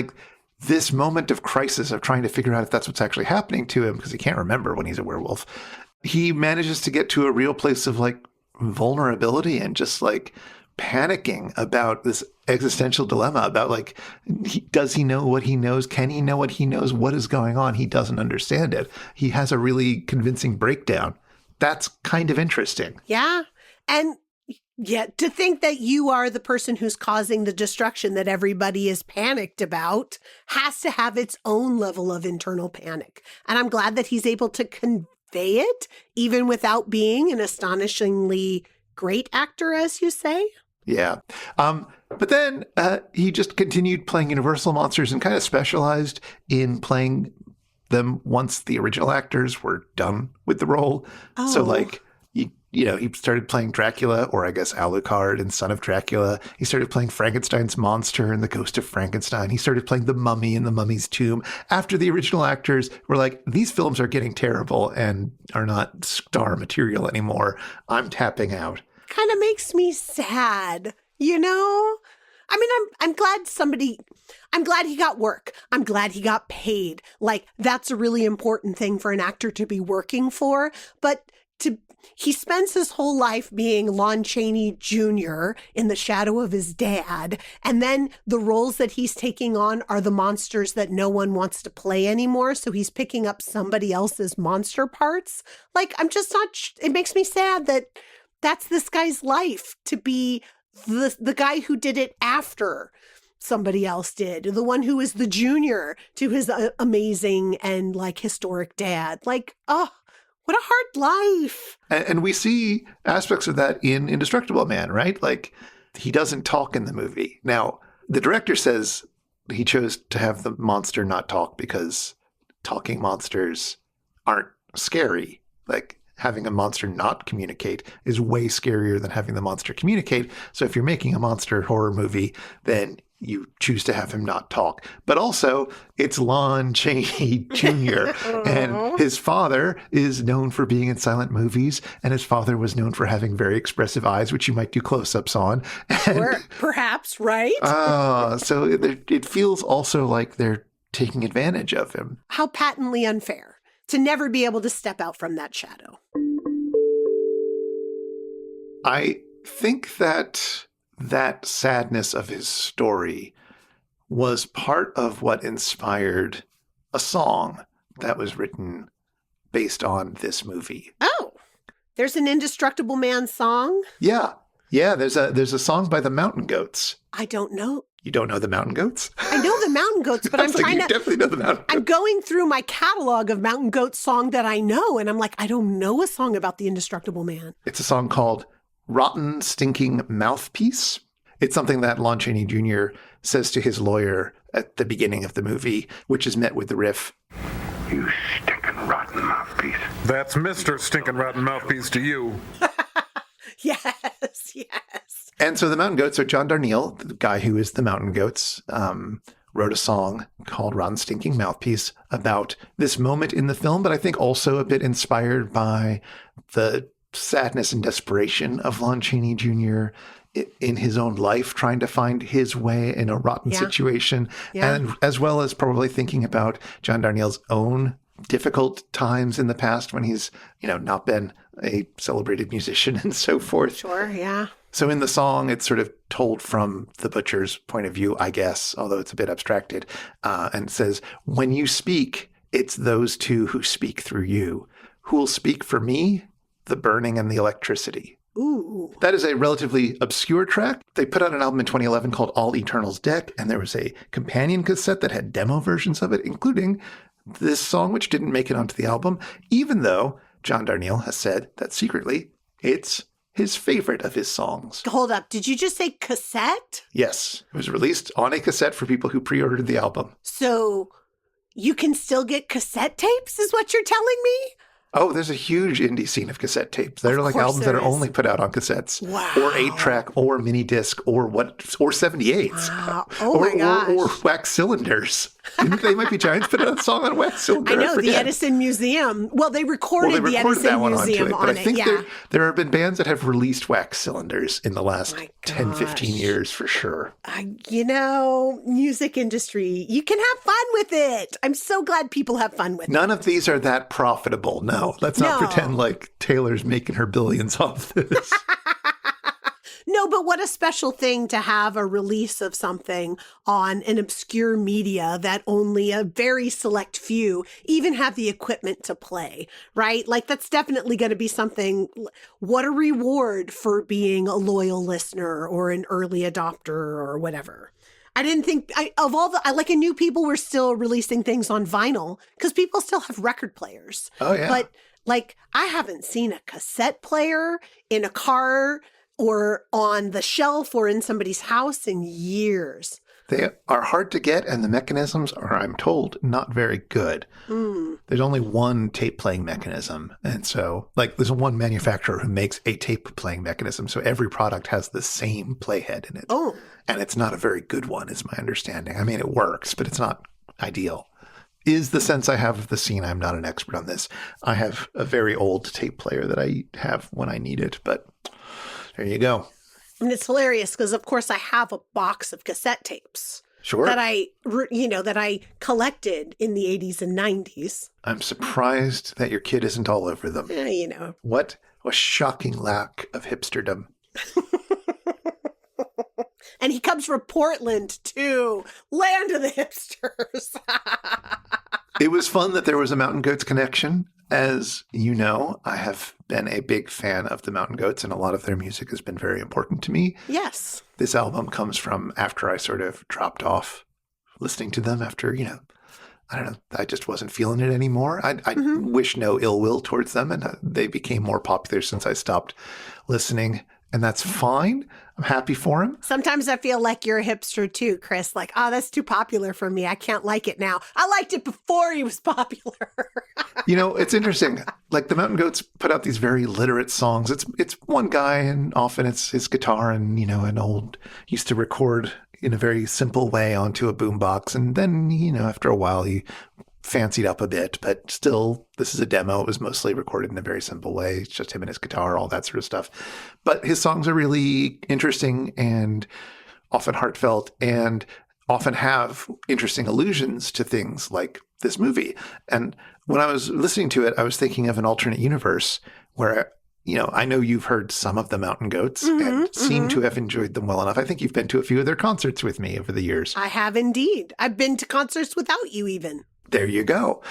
[SPEAKER 4] this moment of crisis of trying to figure out if that's what's actually happening to him, because he can't remember when he's a werewolf, he manages to get to a real place of vulnerability and just panicking about this existential dilemma about does he know what he knows? Can he know what he knows? What is going on? He doesn't understand it. He has a really convincing breakdown. That's kind of interesting.
[SPEAKER 3] Yeah. And yet to think that you are the person who's causing the destruction that everybody is panicked about has to have its own level of internal panic. And I'm glad that he's able to convey it, even without being an astonishingly great actor, as you say.
[SPEAKER 4] Yeah. But then he just continued playing Universal monsters and kind of specialized in playing them once the original actors were done with the role.
[SPEAKER 3] Oh.
[SPEAKER 4] So he started playing Dracula, or I guess Alucard in Son of Dracula. He started playing Frankenstein's monster in The Ghost of Frankenstein. He started playing the Mummy in The Mummy's Tomb after the original actors were like, these films are getting terrible and are not star material anymore. I'm tapping out.
[SPEAKER 3] Kind of makes me sad, I mean, I'm glad he got work. I'm glad he got paid. That's a really important thing for an actor to be working for. But he spends his whole life being Lon Chaney Jr. in the shadow of his dad. And then the roles that he's taking on are the monsters that no one wants to play anymore. So he's picking up somebody else's monster parts. I'm just not, it makes me sad that that's this guy's life, to be the guy who did it after somebody else did, the one who is the junior to his amazing and historic dad. What a hard life.
[SPEAKER 4] And we see aspects of that in Indestructible Man, right? He doesn't talk in the movie. Now, the director says he chose to have the monster not talk because talking monsters aren't scary. Having a monster not communicate is way scarier than having the monster communicate. So if you're making a monster horror movie, then you choose to have him not talk. But also, it's Lon Chaney Jr., and his father is known for being in silent movies, and his father was known for having very expressive eyes, which you might do close-ups on.
[SPEAKER 3] Or perhaps, right?
[SPEAKER 4] So it feels also like they're taking advantage of him.
[SPEAKER 3] How patently unfair to never be able to step out from that shadow.
[SPEAKER 4] I think that sadness of his story was part of what inspired a song that was written based on this movie.
[SPEAKER 3] Oh, there's an Indestructible Man song?
[SPEAKER 4] Yeah. There's a song by the Mountain Goats.
[SPEAKER 3] I don't know.
[SPEAKER 4] You don't know the Mountain Goats?
[SPEAKER 3] I know the Mountain Goats, but
[SPEAKER 4] I was like, you definitely know the Mountain Goats.
[SPEAKER 3] I'm going through my catalog of Mountain Goats song that I know, and I'm like, I don't know a song about the Indestructible Man.
[SPEAKER 4] It's a song called Rotten Stinking Mouthpiece. It's something that Lon Chaney Jr. says to his lawyer at the beginning of the movie, which is met with the riff.
[SPEAKER 5] You stinking rotten mouthpiece.
[SPEAKER 6] That's Mr. Stinking Rotten Mouthpiece to you.
[SPEAKER 3] Yes.
[SPEAKER 4] And so the Mountain Goats are John Darnielle, the guy who is the Mountain Goats, wrote a song called Rotten Stinking Mouthpiece about this moment in the film, but I think also a bit inspired by the sadness and desperation of Lon Chaney Jr. in his own life, trying to find his way in a rotten situation, and as well as probably thinking about John Darnielle's own difficult times in the past when he's, not been a celebrated musician and so forth.
[SPEAKER 3] Sure, yeah.
[SPEAKER 4] So in the song, it's sort of told from the butcher's point of view, I guess, although it's a bit abstracted, and it says, when you speak, it's those two who speak through you. Who'll speak for me? The burning and the electricity.
[SPEAKER 3] Ooh.
[SPEAKER 4] That is a relatively obscure track. They put out an album in 2011 called All Eternal's Deck, and there was a companion cassette that had demo versions of it, including this song, which didn't make it onto the album, even though John Darnielle has said that secretly it's his favorite of his songs.
[SPEAKER 3] Hold up. Did you just say cassette?
[SPEAKER 4] Yes. It was released on a cassette for people who pre-ordered the album.
[SPEAKER 3] So you can still get cassette tapes, is what you're telling me?
[SPEAKER 4] Oh, there's a huge indie scene of cassette tapes. They're like albums that are only put out on cassettes.
[SPEAKER 3] Wow.
[SPEAKER 4] Or 8-track, or mini disc, or 78s.
[SPEAKER 3] Wow. Oh my gosh.
[SPEAKER 4] Or wax cylinders. They Might Be Giants put out a song on wax cylinder.
[SPEAKER 3] I know, the Edison Museum. Well, they recorded the Edison
[SPEAKER 4] that one
[SPEAKER 3] Museum
[SPEAKER 4] onto it. But I think there have been bands that have released wax cylinders in the last 10, 15 years for sure.
[SPEAKER 3] Music industry, you can have fun with it. I'm so glad people have fun with it.
[SPEAKER 4] None of these are that profitable. No, let's not pretend like Taylor's making her billions off this.
[SPEAKER 3] No, but what a special thing to have a release of something on an obscure media that only a very select few even have the equipment to play, right? Like that's definitely going to be something. What a reward for being a loyal listener or an early adopter or whatever. I didn't think I knew people were still releasing things on vinyl because people still have record players.
[SPEAKER 4] Oh, yeah.
[SPEAKER 3] But I haven't seen a cassette player in a car or on the shelf or in somebody's house in years.
[SPEAKER 4] They are hard to get, and the mechanisms are, I'm told, not very good. There's only one tape-playing mechanism, and so, there's one manufacturer who makes a tape-playing mechanism, so every product has the same playhead in it.
[SPEAKER 3] Oh.
[SPEAKER 4] And it's not a very good one, is my understanding. I mean, it works, but it's not ideal. Is the sense I have of the scene. I'm not an expert on this. I have a very old tape player that I have when I need it, but there you go.
[SPEAKER 3] And it's hilarious because, of course, I have a box of cassette tapes.
[SPEAKER 4] Sure.
[SPEAKER 3] That I collected in the 80s and 90s.
[SPEAKER 4] I'm surprised that your kid isn't all over them. What a shocking lack of hipsterdom.
[SPEAKER 3] And he comes from Portland, too. Land of the hipsters.
[SPEAKER 4] It was fun that there was a Mountain Goats connection. As you know, I have been a big fan of the Mountain Goats, and a lot of their music has been very important to me.
[SPEAKER 3] Yes.
[SPEAKER 4] This album comes from after I sort of dropped off listening to them after, I don't know, I just wasn't feeling it anymore. I wish no ill will towards them, and they became more popular since I stopped listening. and that's fine. I'm happy for him.
[SPEAKER 3] Sometimes I feel like you're a hipster too, Chris. Like, oh, that's too popular for me. I can't like it now. I liked it before he was popular.
[SPEAKER 4] You know, it's interesting. Like the Mountain Goats put out these very literate songs. It's one guy, and often it's his guitar and, you know, used to record in a very simple way onto a boombox. And then, you know, after a while he fancied up a bit, but still, this is a demo. It was mostly recorded in a very simple way. It's just him and his guitar, all that sort of stuff. But his songs are really interesting and often heartfelt and often have interesting allusions to things like this movie. And when I was listening to it, I was thinking of an alternate universe where, you know, I know you've heard some of the Mountain Goats and seem to have enjoyed them well enough. I think you've been to a few of their concerts with me over the years.
[SPEAKER 3] I have indeed. I've been to concerts without you even.
[SPEAKER 4] There you go.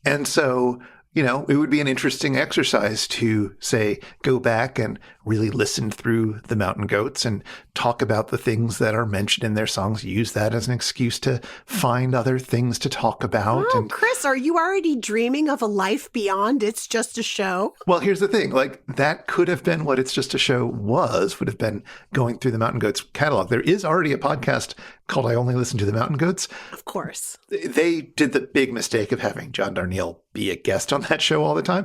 [SPEAKER 4] And so, you know, it would be an interesting exercise to, say, go back and really listen through the Mountain Goats and talk about the things that are mentioned in their songs, use that as an excuse to find other things to talk about.
[SPEAKER 3] Oh, Chris, are you already dreaming of a life beyond It's Just a Show?
[SPEAKER 4] Well, here's the thing. Like, that could have been what It's Just a Show would have been going through the Mountain Goats catalog. There is already a podcast called I Only Listen to the Mountain Goats.
[SPEAKER 3] Of course.
[SPEAKER 4] They did the big mistake of having John Darnielle be a guest on that show all the time,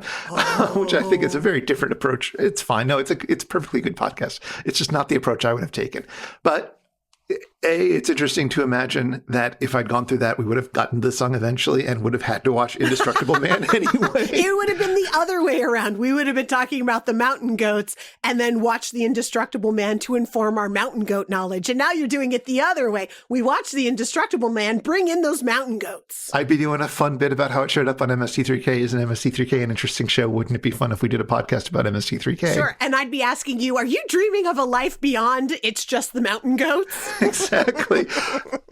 [SPEAKER 4] which I think is a very different approach. It's fine. No, it's a perfectly good podcast. It's just not the approach I would have taken. But it's interesting to imagine that if I'd gone through that, we would have gotten the song eventually and would have had to watch Indestructible Man anyway.
[SPEAKER 3] It would have been the other way around. We would have been talking about the Mountain Goats and then watch the Indestructible Man to inform our Mountain Goat knowledge. And now you're doing it the other way. We watch the Indestructible Man, bring in those Mountain Goats.
[SPEAKER 4] I'd be doing a fun bit about how it showed up on MST3K. Isn't MST3K an interesting show? Wouldn't it be fun if we did a podcast about MST3K?
[SPEAKER 3] Sure. And I'd be asking you, are you dreaming of a life beyond It's Just the Mountain Goats?
[SPEAKER 4] Exactly.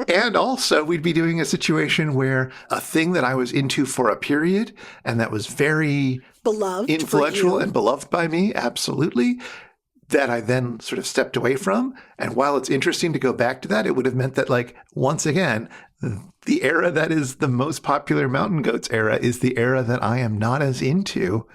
[SPEAKER 4] And also, we'd be doing a situation where a thing that I was into for a period and that was very
[SPEAKER 3] beloved,
[SPEAKER 4] influential and beloved by me, absolutely, that I then sort of stepped away from. And while it's interesting to go back to that, it would have meant that, like, once again, the era that is the most popular Mountain Goats era is the era that I am not as into.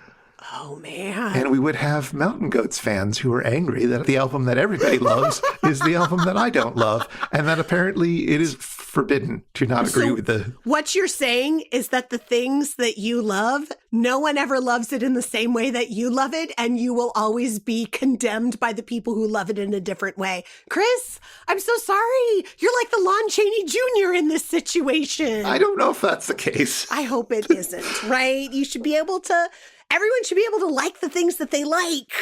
[SPEAKER 3] Oh, man.
[SPEAKER 4] And we would have Mountain Goats fans who are angry that the album that everybody loves is the album that I don't love. And that apparently it is forbidden to not agree with the...
[SPEAKER 3] What you're saying is that the things that you love, no one ever loves it in the same way that you love it. And you will always be condemned by the people who love it in a different way. Chris, I'm so sorry. You're like the Lon Chaney Jr. in this situation.
[SPEAKER 4] I don't know if that's the case.
[SPEAKER 3] I hope it isn't, right? You should be able to... Everyone should be able to like the things that they like.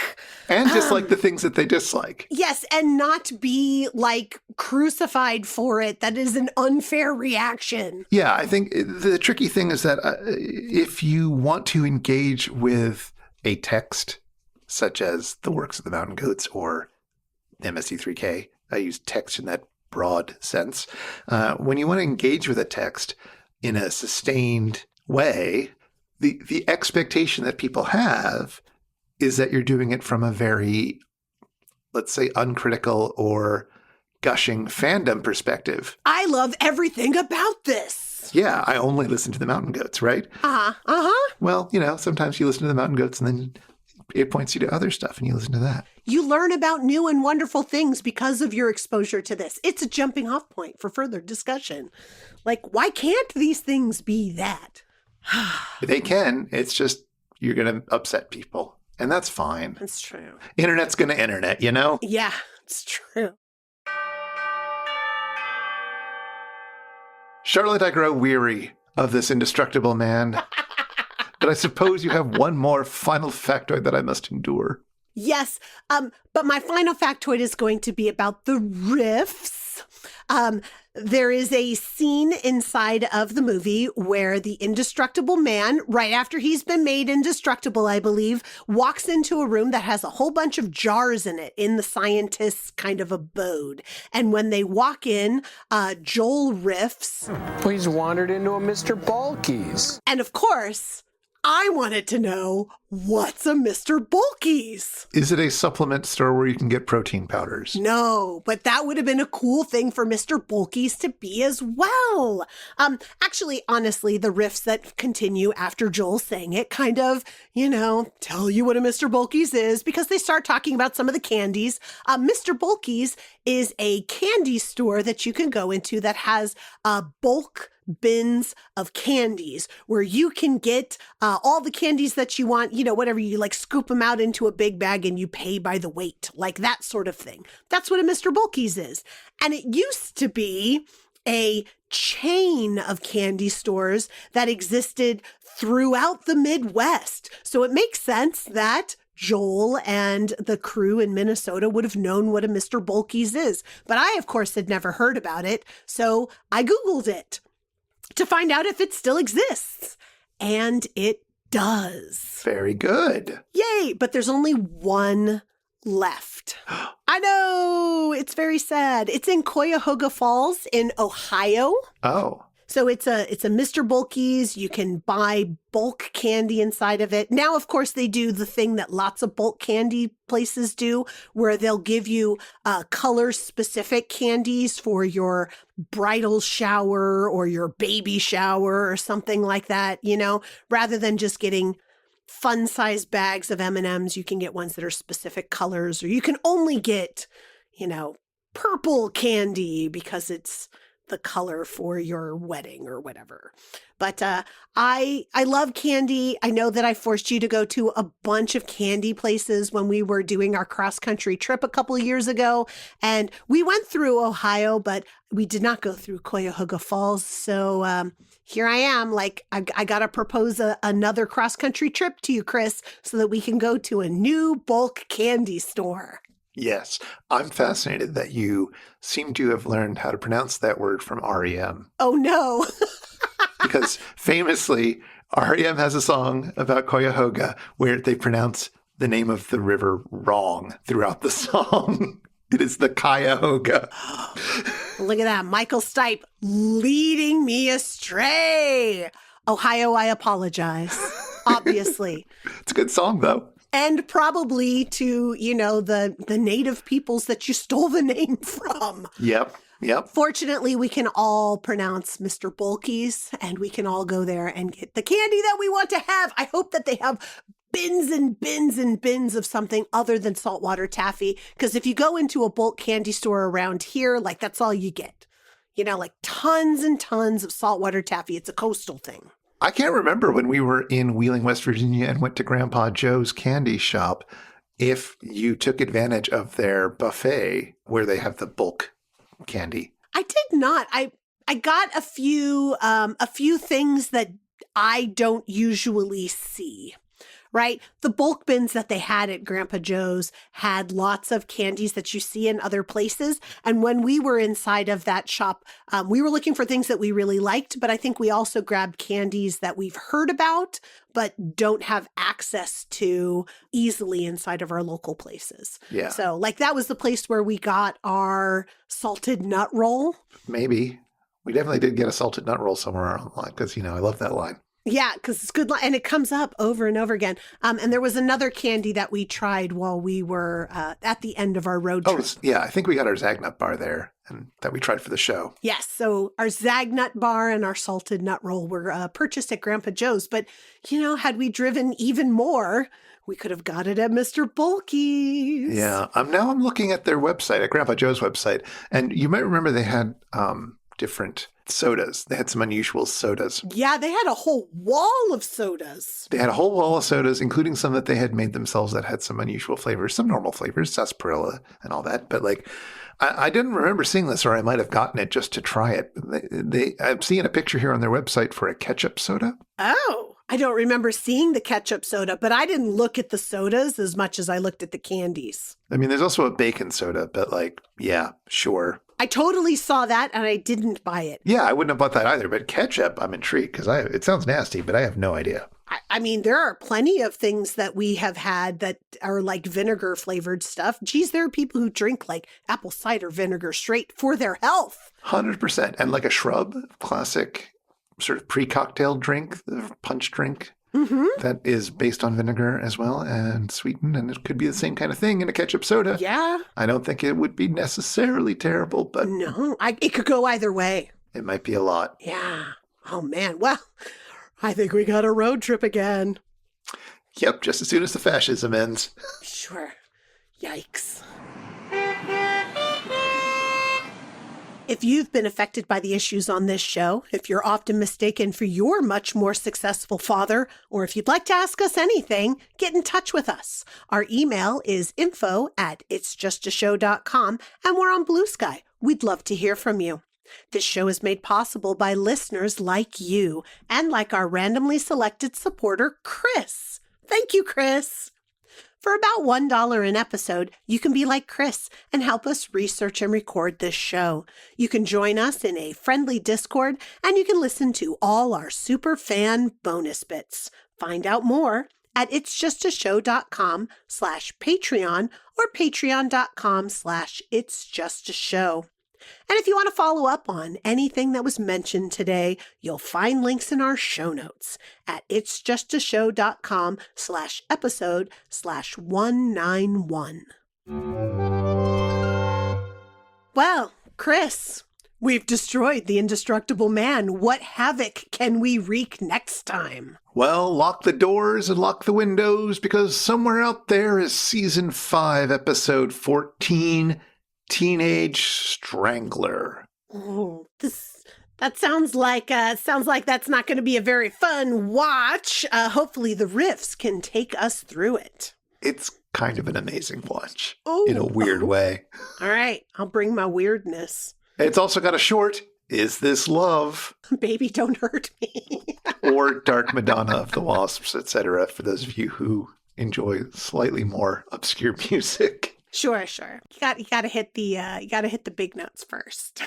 [SPEAKER 4] And dislike the things that they dislike.
[SPEAKER 3] Yes, and not be, like, crucified for it. That is an unfair reaction.
[SPEAKER 4] Yeah, I think the tricky thing is that if you want to engage with a text, such as the works of the Mountain Goats or MST3K, I use text in that broad sense. When you want to engage with a text in a sustained way... The expectation that people have is that you're doing it from a very, let's say, uncritical or gushing fandom perspective.
[SPEAKER 3] I love everything about this.
[SPEAKER 4] Yeah, I only listen to the Mountain Goats, right? Well, you know, sometimes you listen to the Mountain Goats and then it points you to other stuff and you listen to that.
[SPEAKER 3] You learn about new and wonderful things because of your exposure to this. It's a jumping off point for further discussion. Like, why can't these things be that?
[SPEAKER 4] They can. It's just you're going to upset people. And that's fine.
[SPEAKER 3] That's true.
[SPEAKER 4] Internet's going to internet, you know?
[SPEAKER 3] Yeah, it's true.
[SPEAKER 4] Charlotte, I grow weary of this Indestructible Man. But I suppose you have one more final factoid that I must endure.
[SPEAKER 3] Yes, but my final factoid is going to be about the riffs. There is a scene inside of the movie where the Indestructible Man, right after he's been made indestructible, I believe, walks into a room that has a whole bunch of jars in it in the scientist's kind of abode. And when they walk in, Joel riffs.
[SPEAKER 7] Well, he's wandered into a Mr. Balky's.
[SPEAKER 3] And of course, I wanted to know, what's a Mr. Bulky's?
[SPEAKER 4] Is it a supplement store where you can get protein powders?
[SPEAKER 3] No, but that would have been a cool thing for Mr. Bulky's to be as well. Actually, honestly, the riffs that continue after Joel sang it kind of, tell you what a Mr. Bulky's is, because they start talking about some of the candies. Mr. Bulky's is a candy store that you can go into that has bulk bins of candies where you can get all the candies that you want, whatever, you like scoop them out into a big bag and you pay by the weight, like that sort of thing. That's what a Mr. Bulky's is. And it used to be a chain of candy stores that existed throughout the Midwest. So it makes sense that Joel and the crew in Minnesota would have known what a Mr. Bulky's is. But I, of course, had never heard about it. So I Googled it to find out if it still exists. And it does.
[SPEAKER 4] Very good.
[SPEAKER 3] Yay! But there's only one left. I know! It's very sad. It's in Cuyahoga Falls in Ohio.
[SPEAKER 4] Oh.
[SPEAKER 3] So it's a Mr. Bulky's. You can buy bulk candy inside of it. Now, of course, they do the thing that lots of bulk candy places do, where they'll give you color-specific candies for your bridal shower or your baby shower or something like that, rather than just getting fun-sized bags of M&Ms. You can get ones that are specific colors, or you can only get, purple candy because it's the color for your wedding or whatever. But I love candy. I know that I forced you to go to a bunch of candy places when we were doing our cross-country trip a couple of years ago. And we went through Ohio, but we did not go through Cuyahoga Falls. So here I am, I got to propose another cross-country trip to you, Chris, so that we can go to a new bulk candy store.
[SPEAKER 4] Yes. I'm fascinated that you seem to have learned how to pronounce that word from REM.
[SPEAKER 3] Oh, no.
[SPEAKER 4] Because famously, REM has a song about Cuyahoga where they pronounce the name of the river wrong throughout the song. It is the Cuyahoga.
[SPEAKER 3] Look at that. Michael Stipe leading me astray. Ohio, I apologize. Obviously.
[SPEAKER 4] It's a good song, though.
[SPEAKER 3] And probably to, the native peoples that you stole the name from.
[SPEAKER 4] Yep.
[SPEAKER 3] Fortunately, we can all pronounce Mr. Bulky's, and we can all go there and get the candy that we want to have. I hope that they have bins and bins and bins of something other than saltwater taffy. Because if you go into a bulk candy store around here, that's all you get. Tons and tons of saltwater taffy. It's a coastal thing.
[SPEAKER 4] I can't remember when we were in Wheeling, West Virginia and went to Grandpa Joe's candy shop if you took advantage of their buffet where they have the bulk candy.
[SPEAKER 3] I did not. I got a few things that I don't usually see. Right? The bulk bins that they had at Grandpa Joe's had lots of candies that you see in other places. And when we were inside of that shop, we were looking for things that we really liked, but I think we also grabbed candies that we've heard about, but don't have access to easily inside of our local places.
[SPEAKER 4] Yeah.
[SPEAKER 3] So that was the place where we got our salted nut roll.
[SPEAKER 4] Maybe. We definitely did get a salted nut roll somewhere online because, I love that line.
[SPEAKER 3] Yeah, because it's good. And it comes up over and over again. And there was another candy that we tried while we were at the end of our road trip.
[SPEAKER 4] Oh, yeah. I think we got our Zagnut bar there and that we tried for the show.
[SPEAKER 3] Yes. So our Zagnut bar and our salted nut roll were purchased at Grandpa Joe's. But, had we driven even more, we could have got it at Mr. Bulky's.
[SPEAKER 4] Yeah. Now I'm looking at their website, at Grandpa Joe's website. And you might remember they had different sodas. They had some unusual sodas.
[SPEAKER 3] Yeah, they had a whole wall of sodas.
[SPEAKER 4] They had a whole wall of sodas, including some that they had made themselves that had some unusual flavors, some normal flavors, sarsaparilla and all that. But I didn't remember seeing this, or I might have gotten it just to try it. I'm seeing a picture here on their website for a ketchup soda.
[SPEAKER 3] Oh, I don't remember seeing the ketchup soda, but I didn't look at the sodas as much as I looked at the candies.
[SPEAKER 4] I mean, there's also a bacon soda, but yeah, sure.
[SPEAKER 3] I totally saw that and I didn't buy it.
[SPEAKER 4] Yeah, I wouldn't have bought that either. But ketchup, I'm intrigued because it sounds nasty, but I have no idea.
[SPEAKER 3] I mean, there are plenty of things that we have had that are vinegar flavored stuff. Geez, there are people who drink apple cider vinegar straight for their health.
[SPEAKER 4] 100%. And a shrub, classic sort of pre-cocktail drink, punch drink. that is based on vinegar as well and sweetened, and it could be the same kind of thing in a ketchup soda.
[SPEAKER 3] Yeah.
[SPEAKER 4] I don't think it would be necessarily terrible, but
[SPEAKER 3] No, it could go either way.
[SPEAKER 4] it might be a lot.
[SPEAKER 3] Yeah. Oh, man. Well, I think we got a road trip again.
[SPEAKER 4] Yep, just as soon as the fascism ends.
[SPEAKER 3] Sure. Yikes. If you've been affected by the issues on this show, if you're often mistaken for your much more successful father, or if you'd like to ask us anything, get in touch with us. Our email is info@itsjustashow.com, and we're on Blue Sky. We'd love to hear from you. This show is made possible by listeners like you, and like our randomly selected supporter, Chris. Thank you, Chris. For about $1 an episode, you can be like Chris and help us research and record this show. You can join us in a friendly Discord, and you can listen to all our super fan bonus bits. Find out more at itsjustashow.com/Patreon or patreon.com/itsjustashow. And if you want to follow up on anything that was mentioned today, you'll find links in our show notes at itsjustashow.com/episode/191. Well, Chris, we've destroyed the Indestructible Man. What havoc can we wreak next time?
[SPEAKER 4] Well, lock the doors and lock the windows, because somewhere out there is Season 5, Episode 14, Teenage Strangler.
[SPEAKER 3] Oh, that sounds like that's not going to be a very fun watch. Hopefully the riffs can take us through it.
[SPEAKER 4] It's kind of an amazing watch
[SPEAKER 3] Ooh.
[SPEAKER 4] in a weird way.
[SPEAKER 3] All right, I'll bring my weirdness.
[SPEAKER 4] It's also got a short, Is This Love?
[SPEAKER 3] Baby, don't hurt me.
[SPEAKER 4] Or Dark Madonna of the Wasps, etc., for those of you who enjoy slightly more obscure music.
[SPEAKER 3] Sure. You gotta hit the big notes first.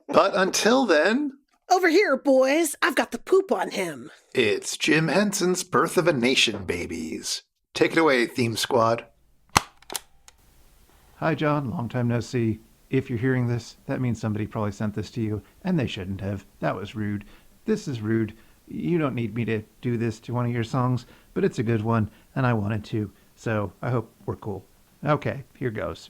[SPEAKER 4] But until then,
[SPEAKER 3] Over here, boys. I've got the poop on him.
[SPEAKER 4] it's Jim Henson's Birth of a Nation, babies. Take it away, Theme Squad.
[SPEAKER 7] Hi, John. Long time no see. If you're hearing this, that means somebody probably sent this to you, and they shouldn't have. That was rude. This is rude. You don't need me to do this to one of your songs, but it's a good one, and I wanted to, so I hope we're cool. Okay, here goes.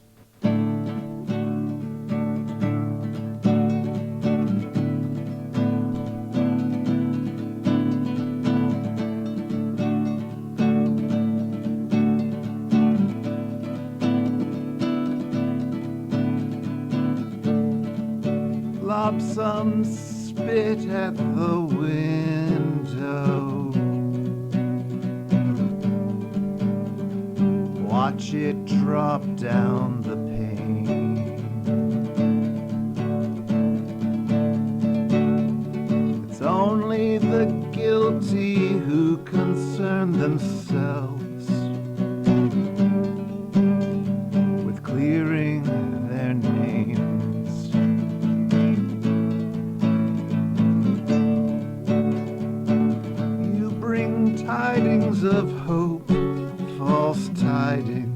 [SPEAKER 7] Lob some spit at the window. Watch it drop down the pane. It's only the guilty who concern themselves with clearing their names. You bring tidings of hope, false tidings.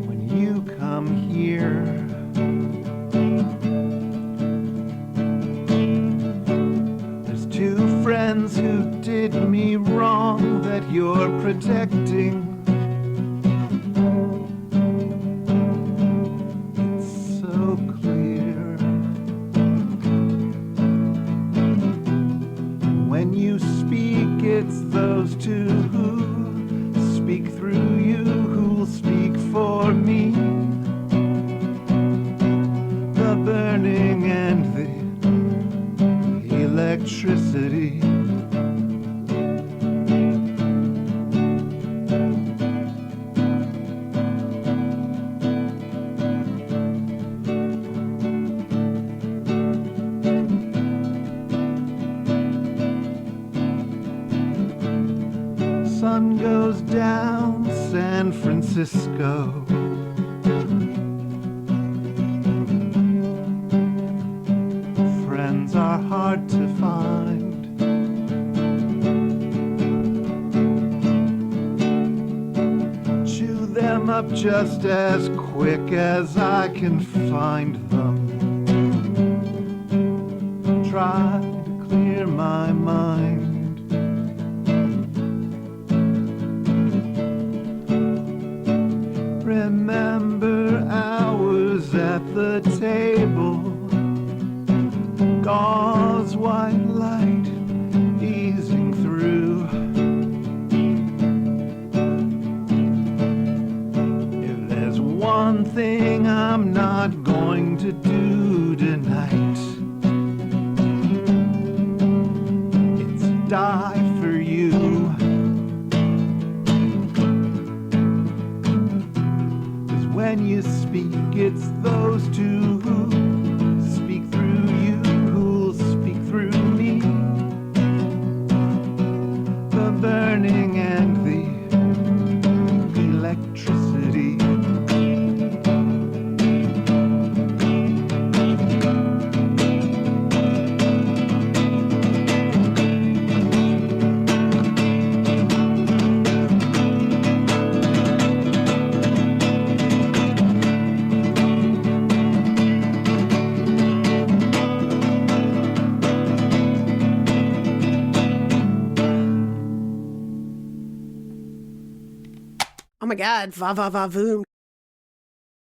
[SPEAKER 7] When you come here, there's two friends who did me wrong that you're protecting. It's so clear. When you speak, it's those two who speak through you who'll speak for me. The burning and the electricity. Sun goes down San Francisco. Friends are hard to find. Chew them up just as quick as I can find them. Try to clear clear my mind. Remember hours at the table, gauze white light easing through. If there's one thing I'm not going to do tonight, it's die for you. 'Cause when you speak, it's those two who speak through you who'll speak through me. The burning and the electricity.
[SPEAKER 3] Oh my God, va va va voom.